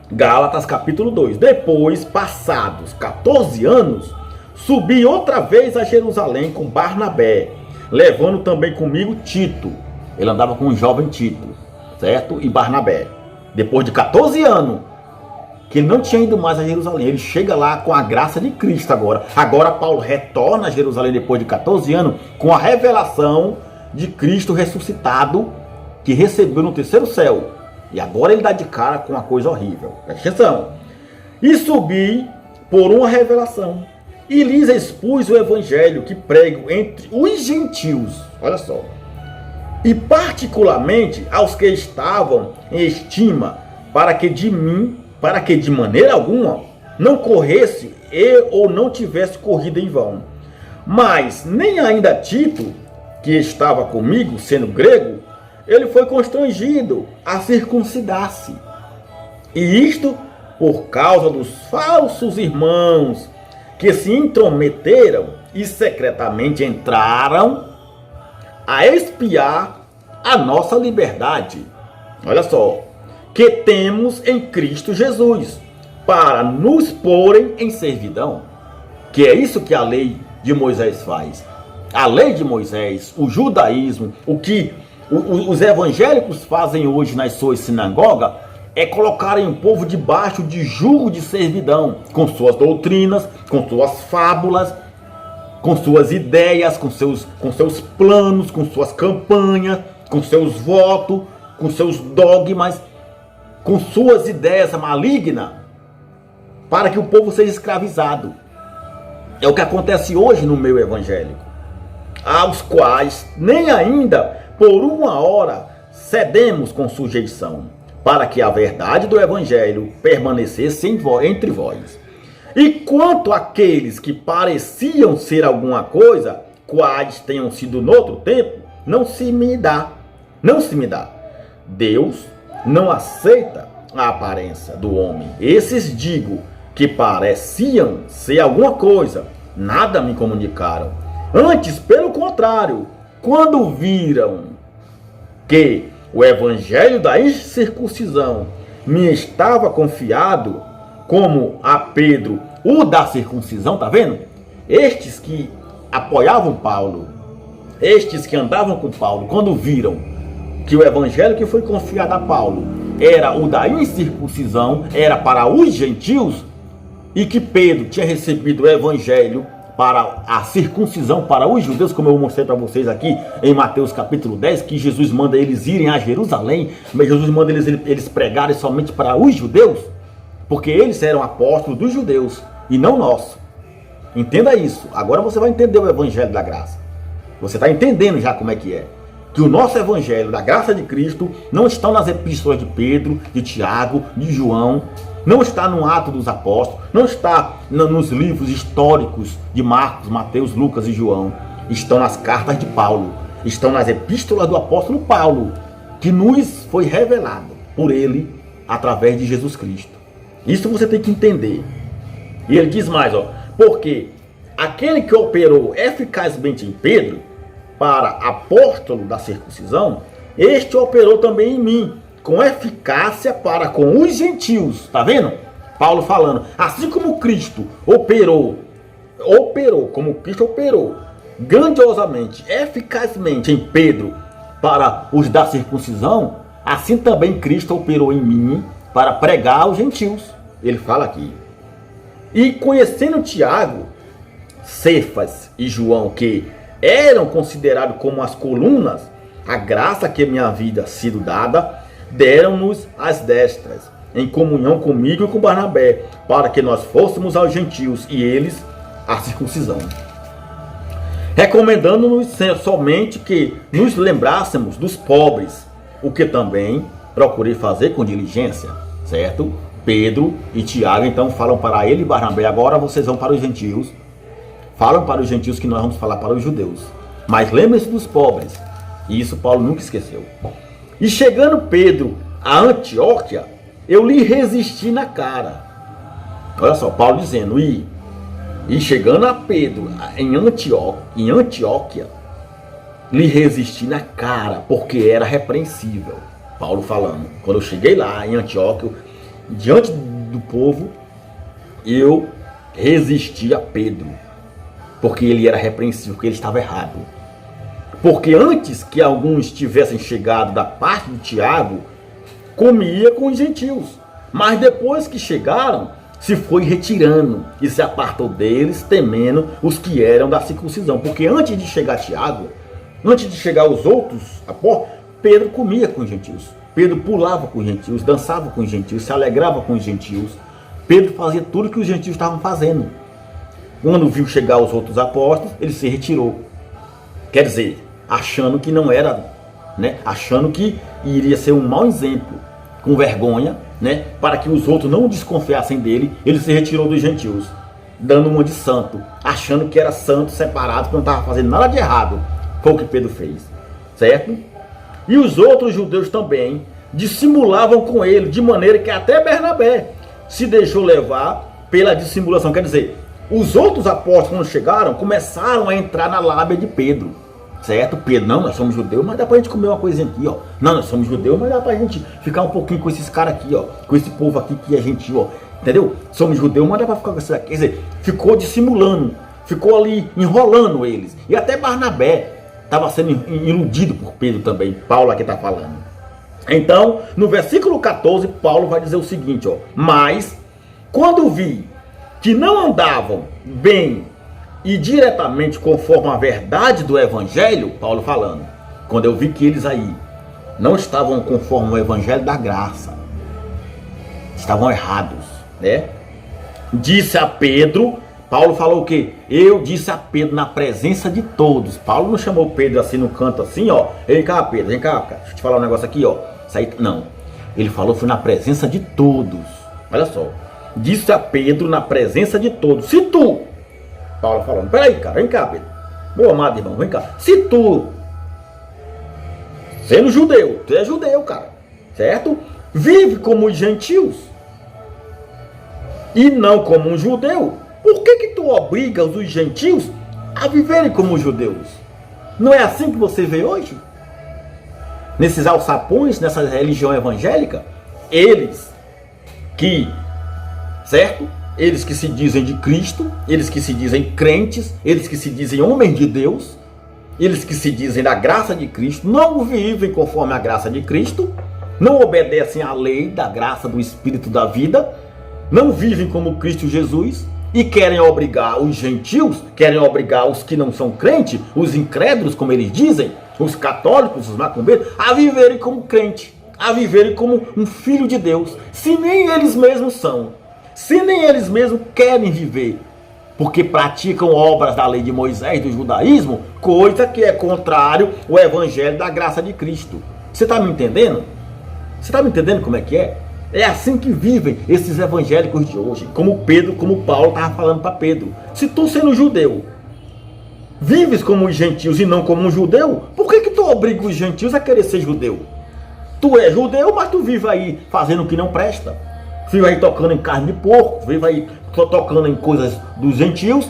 Gálatas capítulo 2, depois, passados 14 anos, subi outra vez a Jerusalém com Barnabé, levando também comigo Tito. Ele andava com um jovem Tito, certo? E Barnabé. Depois de 14 anos, que ele não tinha ido mais a Jerusalém, ele chega lá com a graça de Cristo agora. Agora Paulo retorna a Jerusalém depois de 14 anos com a revelação de Cristo ressuscitado que recebeu no terceiro céu. E agora ele dá de cara com uma coisa horrível. Presta atenção. E subi por uma revelação e lhes expus o evangelho que prego entre os gentios. Olha só. E particularmente aos que estavam em estima, para que de maneira alguma não corresse ou não tivesse corrido em vão. Mas nem ainda Tito, que estava comigo, sendo grego, ele foi constrangido a circuncidar-se. E isto por causa dos falsos irmãos que se intrometeram e secretamente entraram a espiar a nossa liberdade. Olha só. Que temos em Cristo Jesus, para nos porem em servidão. Que é isso que a lei de Moisés faz. A lei de Moisés, o judaísmo, o que os evangélicos fazem hoje nas suas sinagogas, é colocarem o povo debaixo de jugo de servidão, com suas doutrinas, com suas fábulas, com suas ideias, com seus planos, com suas campanhas, com seus votos, com seus dogmas, com suas ideias malignas, para que o povo seja escravizado. É o que acontece hoje no meio evangélico, aos quais nem ainda por uma hora cedemos com sujeição, para que a verdade do evangelho permanecesse entre vós. E quanto àqueles que pareciam ser alguma coisa, quais tenham sido noutro tempo, não se me dá. Deus não aceita a aparência do homem. Esses digo que pareciam ser alguma coisa, nada me comunicaram. Antes, pelo contrário, quando viram que o evangelho da incircuncisão me estava confiado, como a Pedro o da circuncisão, tá vendo? Estes que apoiavam Paulo, estes que andavam com Paulo, quando viram que o evangelho que foi confiado a Paulo era o da incircuncisão, era para os gentios, e que Pedro tinha recebido o evangelho para a circuncisão, para os judeus, como eu mostrei para vocês aqui em Mateus capítulo 10, que Jesus manda eles irem a Jerusalém, mas Jesus manda eles pregarem somente para os judeus, porque eles eram apóstolos dos judeus e não nós. Entenda isso. Agora você vai entender o evangelho da graça. Você está entendendo já como é que é. Que o nosso evangelho da graça de Cristo não está nas epístolas de Pedro, de Tiago, de João, não está no Ato dos Apóstolos, não está nos livros históricos de Marcos, Mateus, Lucas e João. Estão nas cartas de Paulo, estão nas epístolas do apóstolo Paulo, que nos foi revelado por ele através de Jesus Cristo. Isso você tem que entender. E ele diz mais, ó, porque aquele que operou eficazmente em Pedro, para apóstolo da circuncisão, este operou também em mim, com eficácia para com os gentios. Tá vendo? Paulo falando, assim como Cristo operou, como Cristo operou grandiosamente, eficazmente em Pedro para os da circuncisão, assim também Cristo operou em mim para pregar aos gentios. Ele fala aqui. E conhecendo Tiago, Cefas e João, que eram considerados como as colunas, a graça que minha vida sido dada, deram-nos as destras, em comunhão comigo e com Barnabé, para que nós fôssemos aos gentios e eles a circuncisão. Recomendando-nos somente que nos lembrássemos dos pobres, o que também procurei fazer com diligência, certo? Pedro e Tiago então falam para ele e Barnabé, agora vocês vão para os gentios, falam para os gentios que nós vamos falar para os judeus. Mas lembre-se dos pobres. E isso Paulo nunca esqueceu. E chegando Pedro a Antioquia, eu lhe resisti na cara. Olha só, Paulo dizendo, e chegando a Pedro em Antioquia, lhe resisti na cara, porque era repreensível. Paulo falando, quando eu cheguei lá em Antioquia, diante do povo, eu resisti a Pedro, porque ele era repreensível, porque ele estava errado. Porque antes que alguns tivessem chegado da parte de Tiago, comia com os gentios. Mas depois que chegaram, se foi retirando e se apartou deles, temendo os que eram da circuncisão. Porque antes de chegar Tiago, antes de chegar os outros, Pedro comia com os gentios. Pedro pulava com os gentios, dançava com os gentios, se alegrava com os gentios. Pedro fazia tudo que os gentios estavam fazendo. Quando viu chegar os outros apóstolos, ele se retirou. Quer dizer, achando que não era, né? Achando que iria ser um mau exemplo, com vergonha, né? Para que os outros não desconfiassem dele, ele se retirou dos gentios, dando uma de santo, achando que era santo, separado, que não estava fazendo nada de errado. Foi o que Pedro fez, certo? E os outros judeus também dissimulavam com ele, de maneira que até Bernabé se deixou levar pela dissimulação. Quer dizer, os outros apóstolos, quando chegaram, começaram a entrar na lábia de Pedro, certo? Pedro, não, nós somos judeus, mas dá pra gente comer uma coisinha aqui, ó. Não, nós somos judeus, mas dá pra gente ficar um pouquinho com esses caras aqui, ó. Com esse povo aqui que é gentil, ó. Entendeu? Somos judeus, mas dá pra ficar com esses aqui. Quer dizer, ficou dissimulando, ficou ali enrolando eles. E até Barnabé estava sendo iludido por Pedro também. Paulo aqui está falando. Então, no versículo 14, Paulo vai dizer o seguinte, ó. Mas, quando vi que não andavam bem e diretamente conforme a verdade do evangelho, Paulo falando, quando eu vi que eles aí não estavam conforme o evangelho da graça, estavam errados, né? Disse a Pedro, Paulo falou o quê? Eu disse a Pedro na presença de todos. Paulo não chamou Pedro assim no canto assim, ó. Vem cá, Pedro, vem cá, cara. Deixa eu te falar um negócio aqui, ó. Isso aí, não. Ele falou, foi na presença de todos. Olha só. Disse a Pedro na presença de todos. Se tu, Paulo falando, peraí, cara, vem cá, Pedro. Meu amado irmão, vem cá. Se tu, sendo judeu, tu é judeu, cara, certo? Vive como os gentios e não como um judeu. Por que tu obriga os gentios a viverem como judeus? Não é assim que você vê hoje? Nesses alçapões, nessa religião evangélica, eles que, certo? Eles que se dizem de Cristo, eles que se dizem crentes, eles que se dizem homens de Deus, eles que se dizem da graça de Cristo, não vivem conforme a graça de Cristo, não obedecem à lei da graça do Espírito da vida, não vivem como Cristo Jesus, e querem obrigar os gentios, querem obrigar os que não são crentes, os incrédulos, como eles dizem, os católicos, os macumbeiros, a viverem como crente, a viverem como um filho de Deus, se nem eles mesmos são, se nem eles mesmos querem viver, porque praticam obras da lei de Moisés, do judaísmo, coisa que é contrário ao evangelho da graça de Cristo. Você está me entendendo? Você está me entendendo como é que é? É assim que vivem esses evangélicos de hoje. Como Pedro, como Paulo estava falando para Pedro. Se tu sendo judeu, vives como os gentios e não como um judeu, por que tu obriga os gentios a querer ser judeu? Tu é judeu, mas tu vive aí fazendo o que não presta. Vive aí tocando em carne de porco, vive aí tocando em coisas dos gentios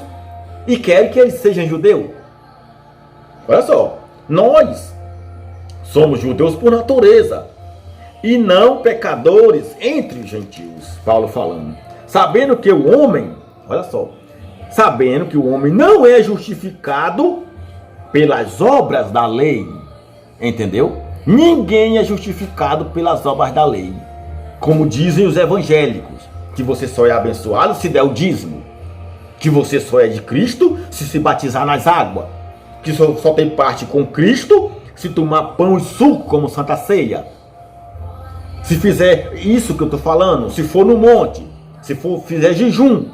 e quer que eles sejam judeus. Olha só, nós somos judeus por natureza e não pecadores entre os gentios. Paulo falando, sabendo que o homem, olha só, sabendo que o homem não é justificado pelas obras da lei, entendeu? Ninguém é justificado pelas obras da lei, como dizem os evangélicos, que você só é abençoado se der o dízimo, que você só é de Cristo se batizar nas águas, que só tem parte com Cristo se tomar pão e suco como Santa Ceia. Se fizer isso que eu estou falando, se for no monte, se fizer jejum,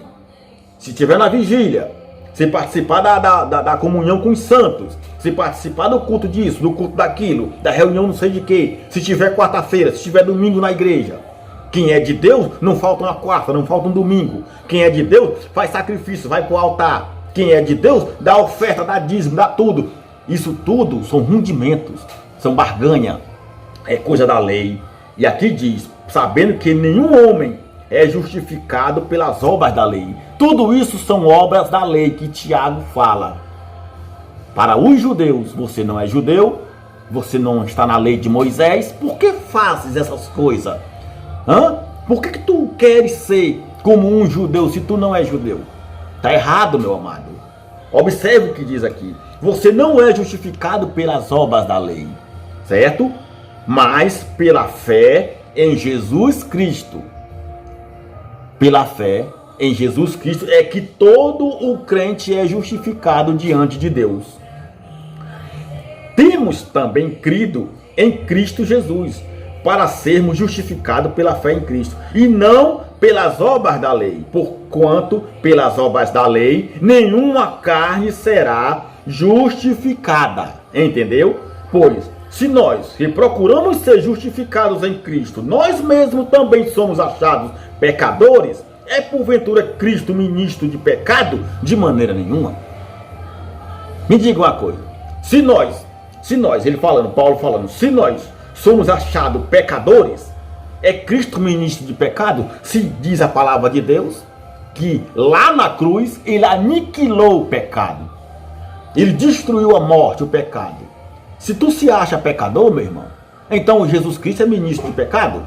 se estiver na vigília, se participar da comunhão com os santos, se participar do culto disso, do culto daquilo, da reunião não sei de quê, se tiver quarta-feira, se tiver domingo na igreja. Quem é de Deus não falta uma quarta, não falta um domingo. Quem é de Deus faz sacrifício, vai para o altar. Quem é de Deus, dá oferta, dá dízimo, dá tudo. Isso tudo são rudimentos, são barganha, é coisa da lei. E aqui diz, sabendo que nenhum homem é justificado pelas obras da lei. Tudo isso são obras da lei que Tiago fala. Para os judeus, você não é judeu, você não está na lei de Moisés, por que fazes essas coisas? Por que tu queres ser como um judeu se tu não é judeu? Está errado, meu amado. Observe o que diz aqui. Você não é justificado pelas obras da lei, certo? Mas pela fé em Jesus Cristo. Pela fé em Jesus Cristo é que todo o crente é justificado diante de Deus. Temos também crido em Cristo Jesus, para sermos justificados pela fé em Cristo, e não pelas obras da lei, porquanto pelas obras da lei nenhuma carne será justificada. Entendeu? Pois, se nós que procuramos ser justificados em Cristo, nós mesmos também somos achados pecadores, é porventura Cristo ministro de pecado? De maneira nenhuma. Me diga uma coisa, se nós, ele falando, Paulo falando, se nós somos achados pecadores, é Cristo ministro de pecado? Se diz a palavra de Deus que lá na cruz ele aniquilou o pecado, ele destruiu a morte, o pecado. Se tu se acha pecador, meu irmão, então Jesus Cristo é ministro de pecado?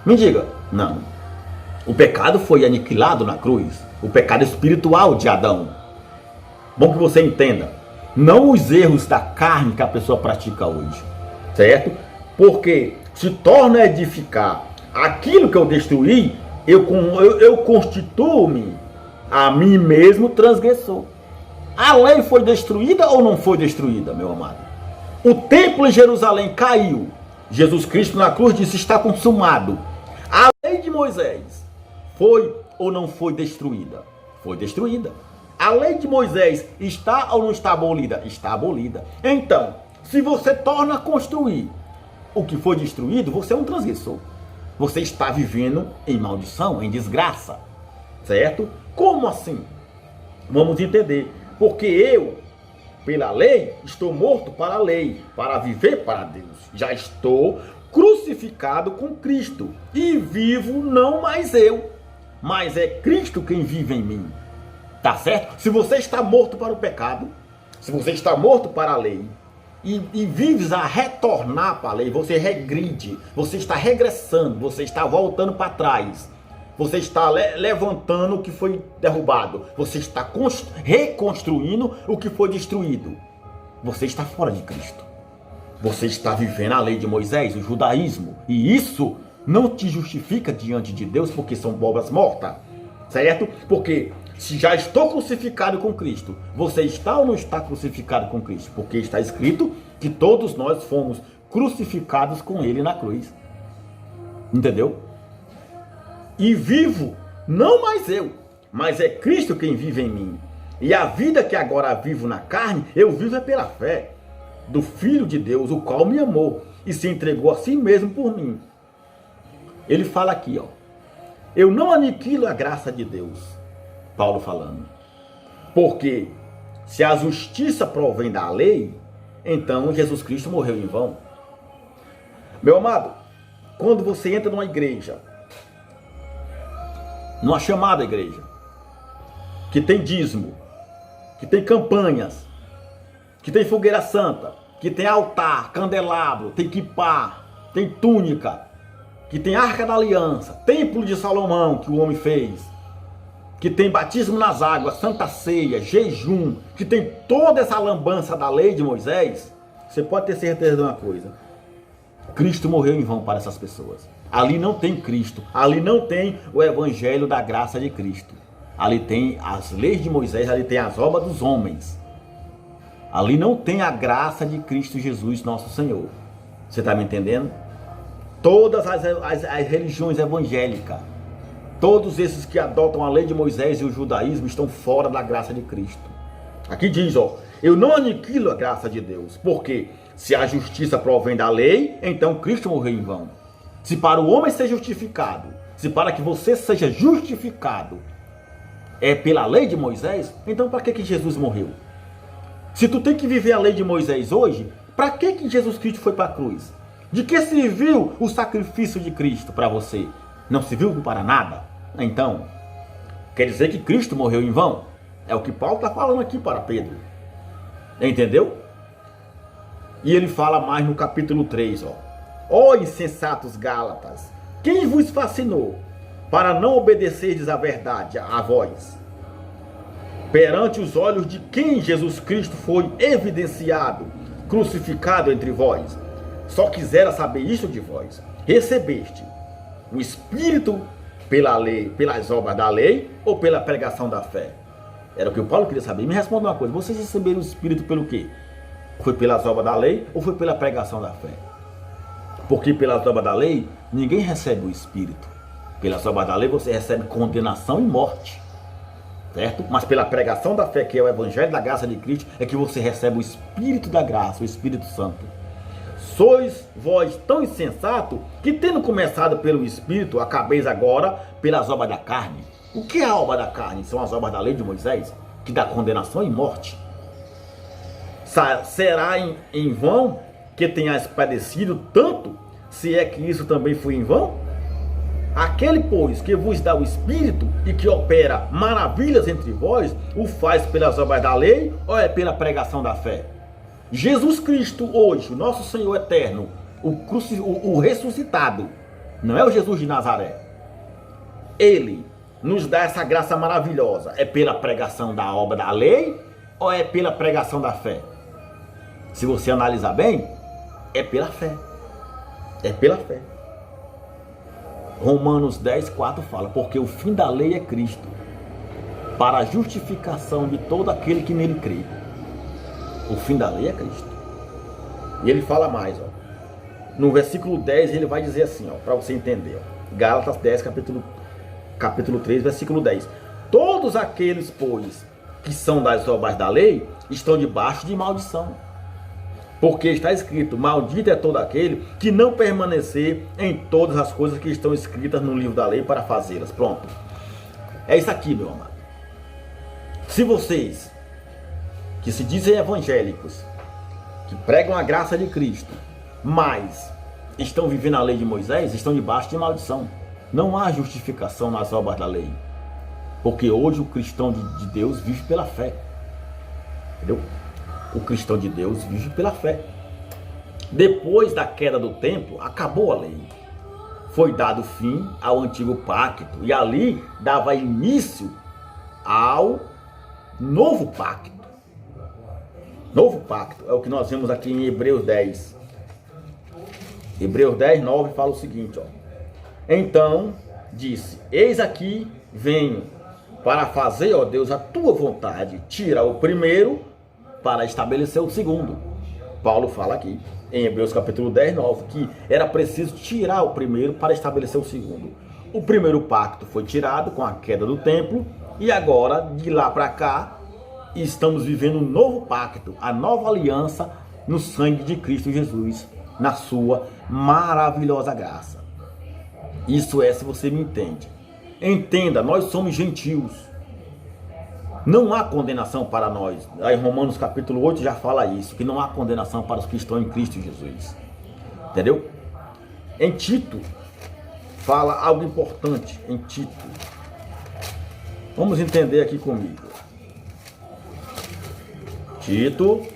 Me diga, não. O pecado foi aniquilado na cruz, o pecado espiritual de Adão. Bom que você entenda, não os erros da carne que a pessoa pratica hoje, certo? Porque se torna a edificar aquilo que eu destruí, eu constituo-me a mim mesmo transgressor. A lei foi destruída ou não foi destruída, meu amado? O templo em Jerusalém caiu. Jesus Cristo na cruz disse, está consumado. A lei de Moisés foi ou não foi destruída? Foi destruída. A lei de Moisés está ou não está abolida? Está abolida. Então, se você torna a construir o que foi destruído, você é um transgressor. Você está vivendo em maldição, em desgraça. Certo? Como assim? Vamos entender. Porque eu, pela lei, estou morto para a lei, para viver para Deus. Já estou crucificado com Cristo. E vivo não mais eu, mas é Cristo quem vive em mim. Tá certo? Se você está morto para o pecado, se você está morto para a lei, e vives a retornar para a lei, você regride, você está regressando, você está voltando para trás, você está levantando o que foi derrubado, você está reconstruindo o que foi destruído. Você está fora de Cristo. Você está vivendo a lei de Moisés, o judaísmo, e isso não te justifica diante de Deus, porque são obras mortas, certo? Porque se já estou crucificado com Cristo, você está ou não está crucificado com Cristo? Porque está escrito que todos nós fomos crucificados com Ele na cruz. Entendeu? E vivo, não mais eu, mas é Cristo quem vive em mim. E a vida que agora vivo na carne, eu vivo é pela fé do Filho de Deus, o qual me amou e se entregou a si mesmo por mim. Ele fala aqui, ó, eu não aniquilo a graça de Deus. Paulo falando. Porque se a justiça provém da lei, então Jesus Cristo morreu em vão. Meu amado, quando você entra numa igreja, numa chamada igreja, que tem dízimo, que tem campanhas, que tem fogueira santa, que tem altar, candelabro, tem quipá, tem túnica, que tem arca da aliança, templo de Salomão que o homem fez, que tem batismo nas águas, santa ceia, jejum, que tem toda essa lambança da lei de Moisés, você pode ter certeza de uma coisa: Cristo morreu em vão para essas pessoas. Ali não tem Cristo, ali não tem o evangelho da graça de Cristo. Ali tem as leis de Moisés, ali tem as obras dos homens. Ali não tem a graça de Cristo Jesus, nosso Senhor. Você está me entendendo? Todas as religiões evangélicas, todos esses que adotam a lei de Moisés e o judaísmo estão fora da graça de Cristo. Aqui diz, ó, eu não aniquilo a graça de Deus, porque se a justiça provém da lei, então Cristo morreu em vão. Se para o homem ser justificado, se para que você seja justificado, é pela lei de Moisés, então para que Jesus morreu? Se tu tem que viver a lei de Moisés hoje, para que Jesus Cristo foi para a cruz? De que serviu o sacrifício de Cristo para você? Não serviu para nada? Então, quer dizer que Cristo morreu em vão? É o que Paulo está falando aqui para Pedro. Entendeu? E ele fala mais no capítulo 3, ó insensatos Gálatas, quem vos fascinou para não obedecerdes à verdade, a vós? Perante os olhos de quem Jesus Cristo foi evidenciado, crucificado entre vós. Só quisera saber isso de vós. Recebeste o Espírito pela lei, pelas obras da lei ou pela pregação da fé? Era o que o Paulo queria saber. Me responda uma coisa, vocês receberam o Espírito pelo quê? Foi pelas obras da lei ou foi pela pregação da fé? Porque pelas obras da lei, ninguém recebe o Espírito. Pelas obras da lei você recebe condenação e morte. Certo? Mas pela pregação da fé, que é o Evangelho da graça de Cristo, é que você recebe o Espírito da graça, o Espírito Santo. Sois vós tão insensato que, tendo começado pelo Espírito, acabeis agora pelas obras da carne. O que é a obra da carne? São as obras da lei de Moisés, que dá condenação e morte. Será em vão que tenhais padecido tanto, se é que isso também foi em vão? Aquele, pois, que vos dá o Espírito e que opera maravilhas entre vós, o faz pelas obras da lei ou é pela pregação da fé? Jesus Cristo hoje, o nosso Senhor eterno, o ressuscitado, não é o Jesus de Nazaré. Ele nos dá essa graça maravilhosa. É pela pregação da obra da lei ou é pela pregação da fé? Se você analisar bem, é pela fé. É pela fé. Romanos 10, 4 fala, porque o fim da lei é Cristo, para a justificação de todo aquele que nele crê. O fim da lei é Cristo. E ele fala mais, no versículo 10 ele vai dizer assim, para você entender, Gálatas 10, capítulo 3, versículo 10. Todos aqueles, pois, que são das obras da lei, estão debaixo de maldição. Porque está escrito, maldito é todo aquele que não permanecer em todas as coisas que estão escritas no livro da lei para fazê-las. Pronto. É isso aqui, meu amado. Se vocês, que se dizem evangélicos, que pregam a graça de Cristo, mas estão vivendo a lei de Moisés, estão debaixo de maldição. Não há justificação nas obras da lei. Porque hoje o cristão de Deus vive pela fé. Entendeu? O cristão de Deus vive pela fé. Depois da queda do templo, acabou a lei. Foi dado fim ao antigo pacto. E ali dava início ao novo pacto. Novo pacto. É o que nós vemos aqui em Hebreus 10. Hebreus 10, 9 fala o seguinte, Então disse, eis aqui venho para fazer, ó Deus, a tua vontade. Tira o primeiro para estabelecer o segundo. Paulo fala aqui, em Hebreus capítulo 10, 9, que era preciso tirar o primeiro para estabelecer o segundo. O primeiro pacto foi tirado com a queda do templo, e agora, de lá para cá, estamos vivendo um novo pacto, a nova aliança no sangue de Cristo Jesus, na sua maravilhosa graça. Isso é, se você me entende. Entenda, nós somos gentios. Não há condenação para nós. Aí Romanos capítulo 8 já fala isso, que não há condenação para os que estão em Cristo Jesus. Entendeu? Em Tito, fala algo importante. Em Tito. Vamos entender aqui comigo. Tito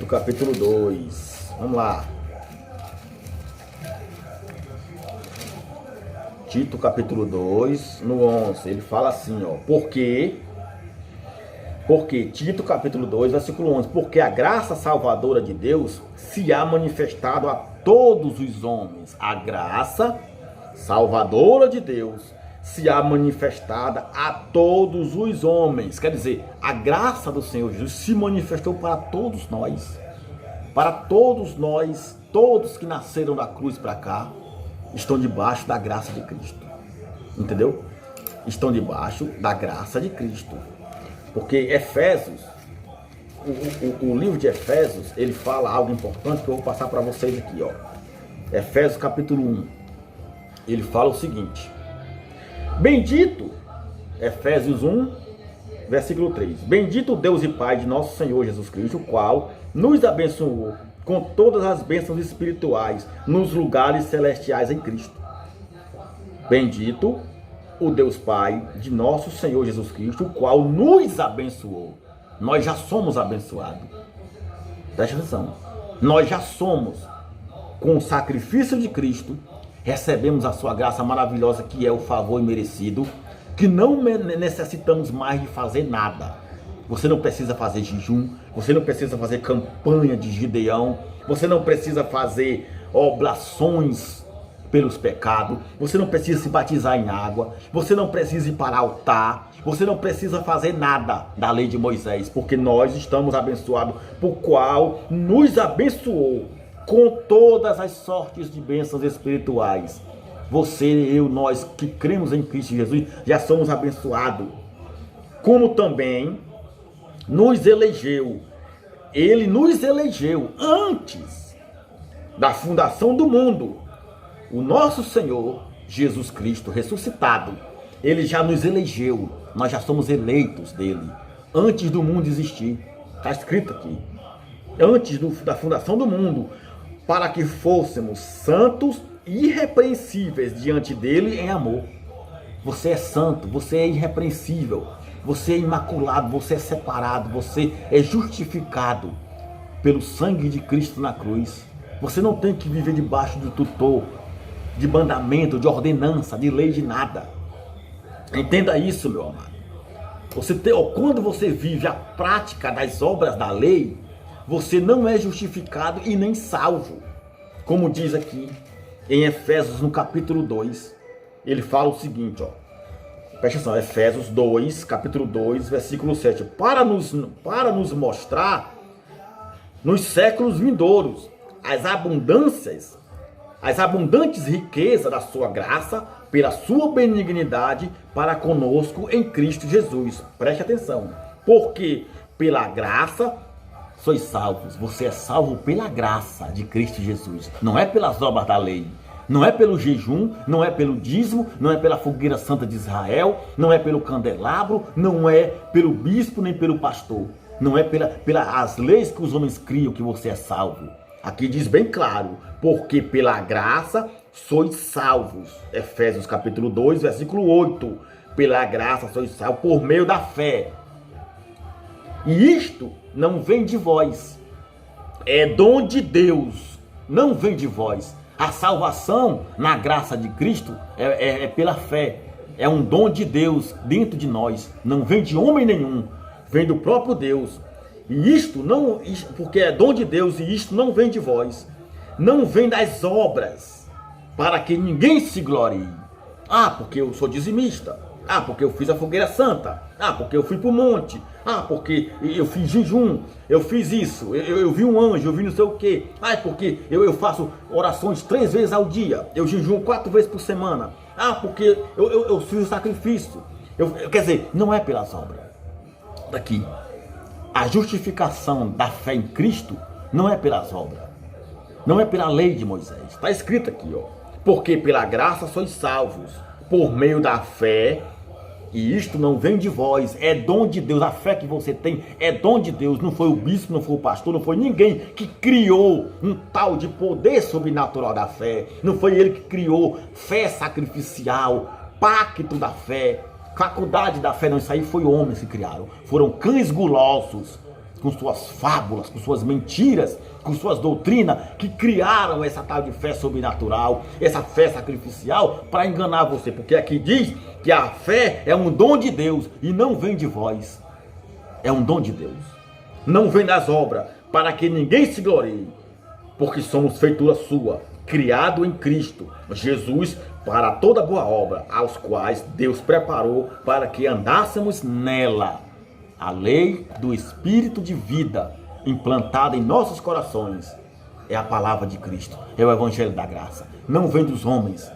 capítulo 2. Vamos lá. Tito capítulo 2, no 11, ele fala assim, porque Tito capítulo 2, versículo 11, porque a graça salvadora de Deus se há manifestado a todos os homens. A graça salvadora de Deus se há manifestada a todos os homens. Quer dizer, a graça do Senhor Jesus se manifestou para todos nós. Para todos nós, todos que nasceram da cruz para cá, estão debaixo da graça de Cristo. Entendeu? Estão debaixo da graça de Cristo. Porque Efésios, o livro de Efésios, ele fala algo importante que eu vou passar para vocês aqui, Efésios capítulo 1. ele fala o seguinte: bendito, Efésios 1, versículo 3. Bendito Deus e Pai de nosso Senhor Jesus Cristo, o qual nos abençoou com todas as bênçãos espirituais nos lugares celestiais em Cristo. Bendito o Deus Pai de nosso Senhor Jesus Cristo, o qual nos abençoou. Nós já somos abençoados. Presta atenção. Nós já somos, com o sacrifício de Cristo, recebemos a sua graça maravilhosa, que é o favor imerecido, que não necessitamos mais de fazer nada. Você não precisa fazer jejum, você não precisa fazer campanha de Gideão, você não precisa fazer oblações pelos pecados, você não precisa se batizar em água, você não precisa ir para altar, você não precisa fazer nada da lei de Moisés, porque nós estamos abençoados, por qual nos abençoou com todas as sortes de bênçãos espirituais. Você, eu, nós que cremos em Cristo Jesus, já somos abençoados. Como também nos elegeu. Ele nos elegeu antes da fundação do mundo. O nosso Senhor Jesus Cristo ressuscitado, ele já nos elegeu. Nós já somos eleitos dele antes do mundo existir. Está escrito aqui. Antes da fundação do mundo, para que fôssemos santos e irrepreensíveis diante dele em amor. Você é santo, você é irrepreensível, você é imaculado, você é separado, você é justificado pelo sangue de Cristo na cruz. Você não tem que viver debaixo de tutor, de mandamento, de ordenança, de lei, de nada. Entenda isso, meu amado. Quando você vive a prática das obras da lei, você não é justificado e nem salvo. Como diz aqui em Efésios, no capítulo 2, ele fala o seguinte, ó. Presta atenção, Efésios 2, capítulo 2, versículo 7. Para nos mostrar nos séculos vindouros as abundantes riquezas da sua graça, pela sua benignidade para conosco em Cristo Jesus. Preste atenção. Porque pela graça sois salvos. Você é salvo pela graça de Cristo Jesus. Não é pelas obras da lei. Não é pelo jejum, não é pelo dízimo, não é pela fogueira santa de Israel, não é pelo candelabro, não é pelo bispo nem pelo pastor. Não é pelas leis que os homens criam que você é salvo. Aqui diz bem claro, porque pela graça sois salvos. Efésios capítulo 2, versículo 8. Pela graça sois salvos por meio da fé. E isto não vem de vós. É dom de Deus. Não vem de vós. A salvação na graça de Cristo é pela fé. É um dom de Deus dentro de nós. Não vem de homem nenhum. Vem do próprio Deus. E porque é dom de Deus, e isto não vem de vós. Não vem das obras, para que ninguém se glorie. Ah, porque eu sou dizimista. Ah, porque eu fiz a fogueira santa. Ah, porque eu fui para o monte. Ah, porque eu fiz jejum. Eu fiz isso. Eu vi um anjo, eu vi não sei o quê. Ah, porque eu faço orações 3 vezes ao dia. Eu jejuo 4 vezes por semana. Ah, porque eu fiz o sacrifício. Quer dizer, não é pelas obras. Daqui. A justificação da fé em Cristo não é pelas obras. Não é pela lei de Moisés. Está escrito aqui, ó. Porque pela graça sois salvos, por meio da fé, e isto não vem de vós, é dom de Deus. A fé que você tem é dom de Deus. Não foi o bispo, não foi o pastor, não foi ninguém que criou um tal de poder sobrenatural da fé. Não foi ele que criou fé sacrificial, pacto da fé, faculdade da fé. Não, isso aí foi homens que criaram. Foram cães gulosos, com suas fábulas, com suas mentiras, com suas doutrinas, que criaram essa tal de fé sobrenatural, essa fé sacrificial, para enganar você. Porque aqui diz que a fé é um dom de Deus e não vem de vós. É um dom de Deus. Não vem das obras, para que ninguém se glorie. Porque somos feitura sua, criado em Cristo Jesus, para toda boa obra, aos quais Deus preparou para que andássemos nela. A lei do Espírito de vida implantada em nossos corações é a palavra de Cristo, é o Evangelho da graça. Não vem dos homens.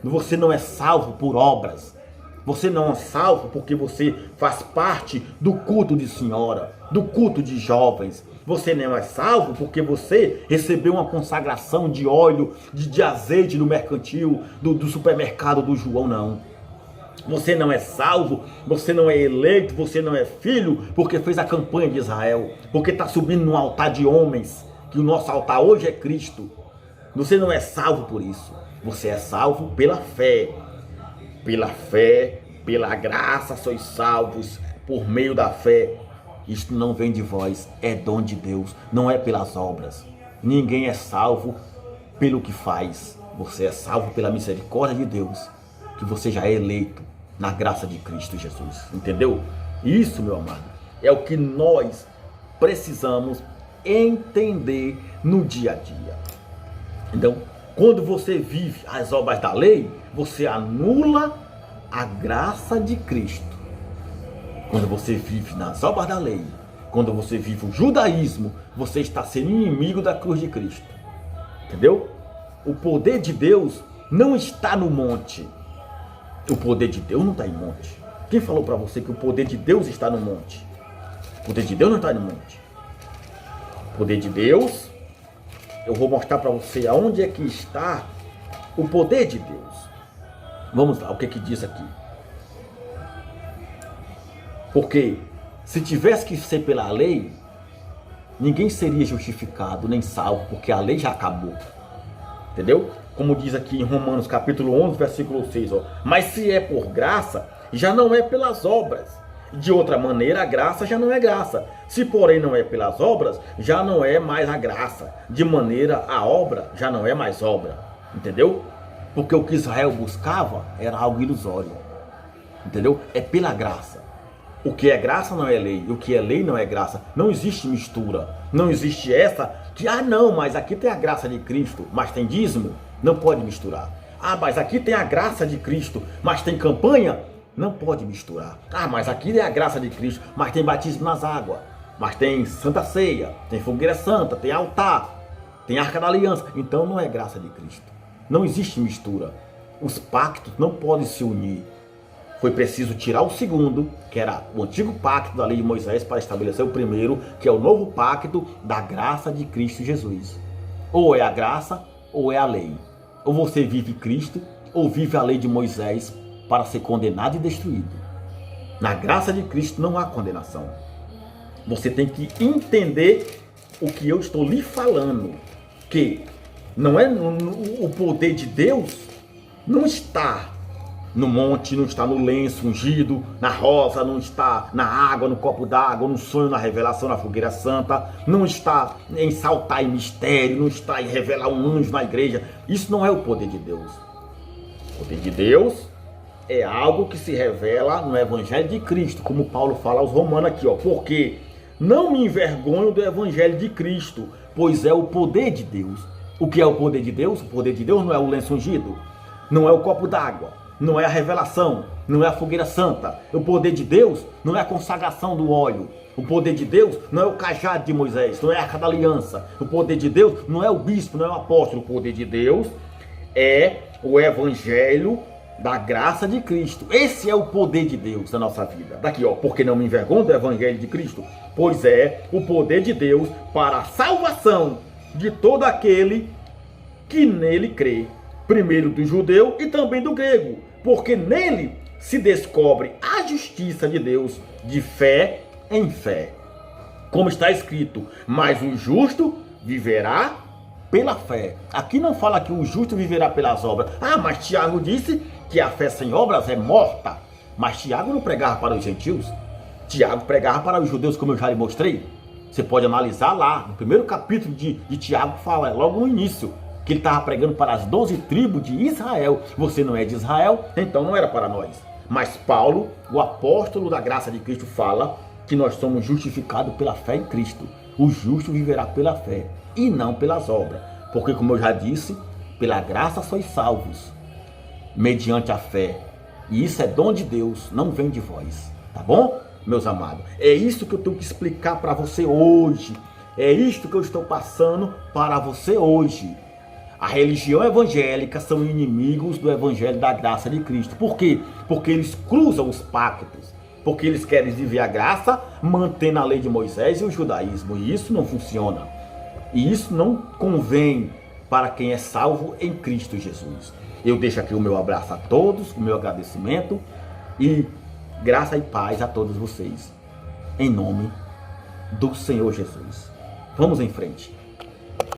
Você não é salvo por obras. Você não é salvo porque você faz parte do culto de senhora, do culto de jovens. Você não é salvo porque você recebeu uma consagração de óleo, de azeite do mercantil, do supermercado do João, não. Você não é salvo, você não é eleito, você não é filho porque fez a campanha de Israel, porque está subindo num altar de homens, que o nosso altar hoje é Cristo. Você não é salvo por isso. Você é salvo pela fé. Pela fé, pela graça sois salvos, por meio da fé. Isto não vem de vós, é dom de Deus, não é pelas obras. Ninguém é salvo pelo que faz. Você é salvo pela misericórdia de Deus, que você já é eleito na graça de Cristo Jesus. Entendeu? Isso, meu amado, é o que nós precisamos entender no dia a dia. Então, quando você vive as obras da lei, você anula a graça de Cristo. Quando você vive nas obras da lei, quando você vive o judaísmo, você está sendo inimigo da cruz de Cristo. Entendeu? O poder de Deus não está no monte. O poder de Deus não está em monte. Quem falou para você que o poder de Deus está no monte? O poder de Deus não está no monte. O poder de Deus, eu vou mostrar para você aonde é que está o poder de Deus. Vamos lá, o que diz aqui? Porque se tivesse que ser pela lei, ninguém seria justificado nem salvo, porque a lei já acabou. Entendeu? Como diz aqui em Romanos capítulo 11, versículo 6. Ó, mas se é por graça, já não é pelas obras. De outra maneira, a graça já não é graça. Se porém não é pelas obras, já não é mais a graça. De maneira, a obra já não é mais obra. Entendeu? Porque o que Israel buscava era algo ilusório. Entendeu? É pela graça. O que é graça não é lei. O que é lei não é graça. Não existe mistura. Não existe essa que, não, mas aqui tem a graça de Cristo, mas tem dízimo. Não pode misturar. Mas aqui tem a graça de Cristo, mas tem campanha. Não pode misturar. Mas aqui é a graça de Cristo, mas tem batismo nas águas. Mas tem Santa Ceia, tem fogueira santa, tem altar, tem Arca da Aliança. Então não é graça de Cristo. Não existe mistura. Os pactos não podem se unir. Foi preciso tirar o segundo, que era o antigo pacto da lei de Moisés, para estabelecer o primeiro, que é o novo pacto da graça de Cristo Jesus. Ou é a graça, ou é a lei. Ou você vive Cristo, ou vive a lei de Moisés para ser condenado e destruído. Na graça de Cristo não há condenação. Você tem que entender o que eu estou lhe falando, que não é o poder de Deus não está no monte, não está no lenço ungido, na rosa, não está na água, no copo d'água, no sonho, na revelação, na fogueira santa, não está em saltar em mistério, não está em revelar um anjo na igreja. Isso não é o poder de Deus. O poder de Deus é algo que se revela no Evangelho de Cristo, como Paulo fala aos Romanos aqui, ó, porque não me envergonho do Evangelho de Cristo, pois é o poder de Deus. O que é o poder de Deus? O poder de Deus não é o lenço ungido, não é o copo d'água, não é a revelação, não é a fogueira santa. O poder de Deus não é a consagração do óleo. O poder de Deus não é o cajado de Moisés, não é a Arca da Aliança. O poder de Deus não é o bispo, não é o apóstolo. O poder de Deus é o Evangelho da graça de Cristo. Esse é o poder de Deus na nossa vida. Daqui, ó, porque não me envergonho do Evangelho de Cristo, pois é o poder de Deus para a salvação de todo aquele que nele crê. Primeiro do judeu e também do grego, porque nele se descobre a justiça de Deus de fé em fé. Como está escrito, mas o justo viverá pela fé. Aqui não fala que o justo viverá pelas obras. Mas Tiago disse que a fé sem obras é morta. Mas Tiago não pregava para os gentios. Tiago pregava para os judeus, como eu já lhe mostrei. Você pode analisar lá, no primeiro capítulo de Tiago, fala logo no início, que ele estava pregando para as 12 tribos de Israel. Você não é de Israel, então não era para nós. Mas Paulo, o apóstolo da graça de Cristo, fala que nós somos justificados pela fé em Cristo. O justo viverá pela fé e não pelas obras. Porque, como eu já disse, pela graça sois salvos, mediante a fé. E isso é dom de Deus, não vem de vós. Tá bom, meus amados? É isso que eu tenho que explicar para você hoje. É isto que eu estou passando para você hoje. A religião evangélica são inimigos do evangelho da graça de Cristo. Por quê? Porque eles cruzam os pactos. Porque eles querem viver a graça mantendo a lei de Moisés e o judaísmo. E isso não funciona. E isso não convém para quem é salvo em Cristo Jesus. Eu deixo aqui o meu abraço a todos, o meu agradecimento e graça e paz a todos vocês. Em nome do Senhor Jesus. Vamos em frente.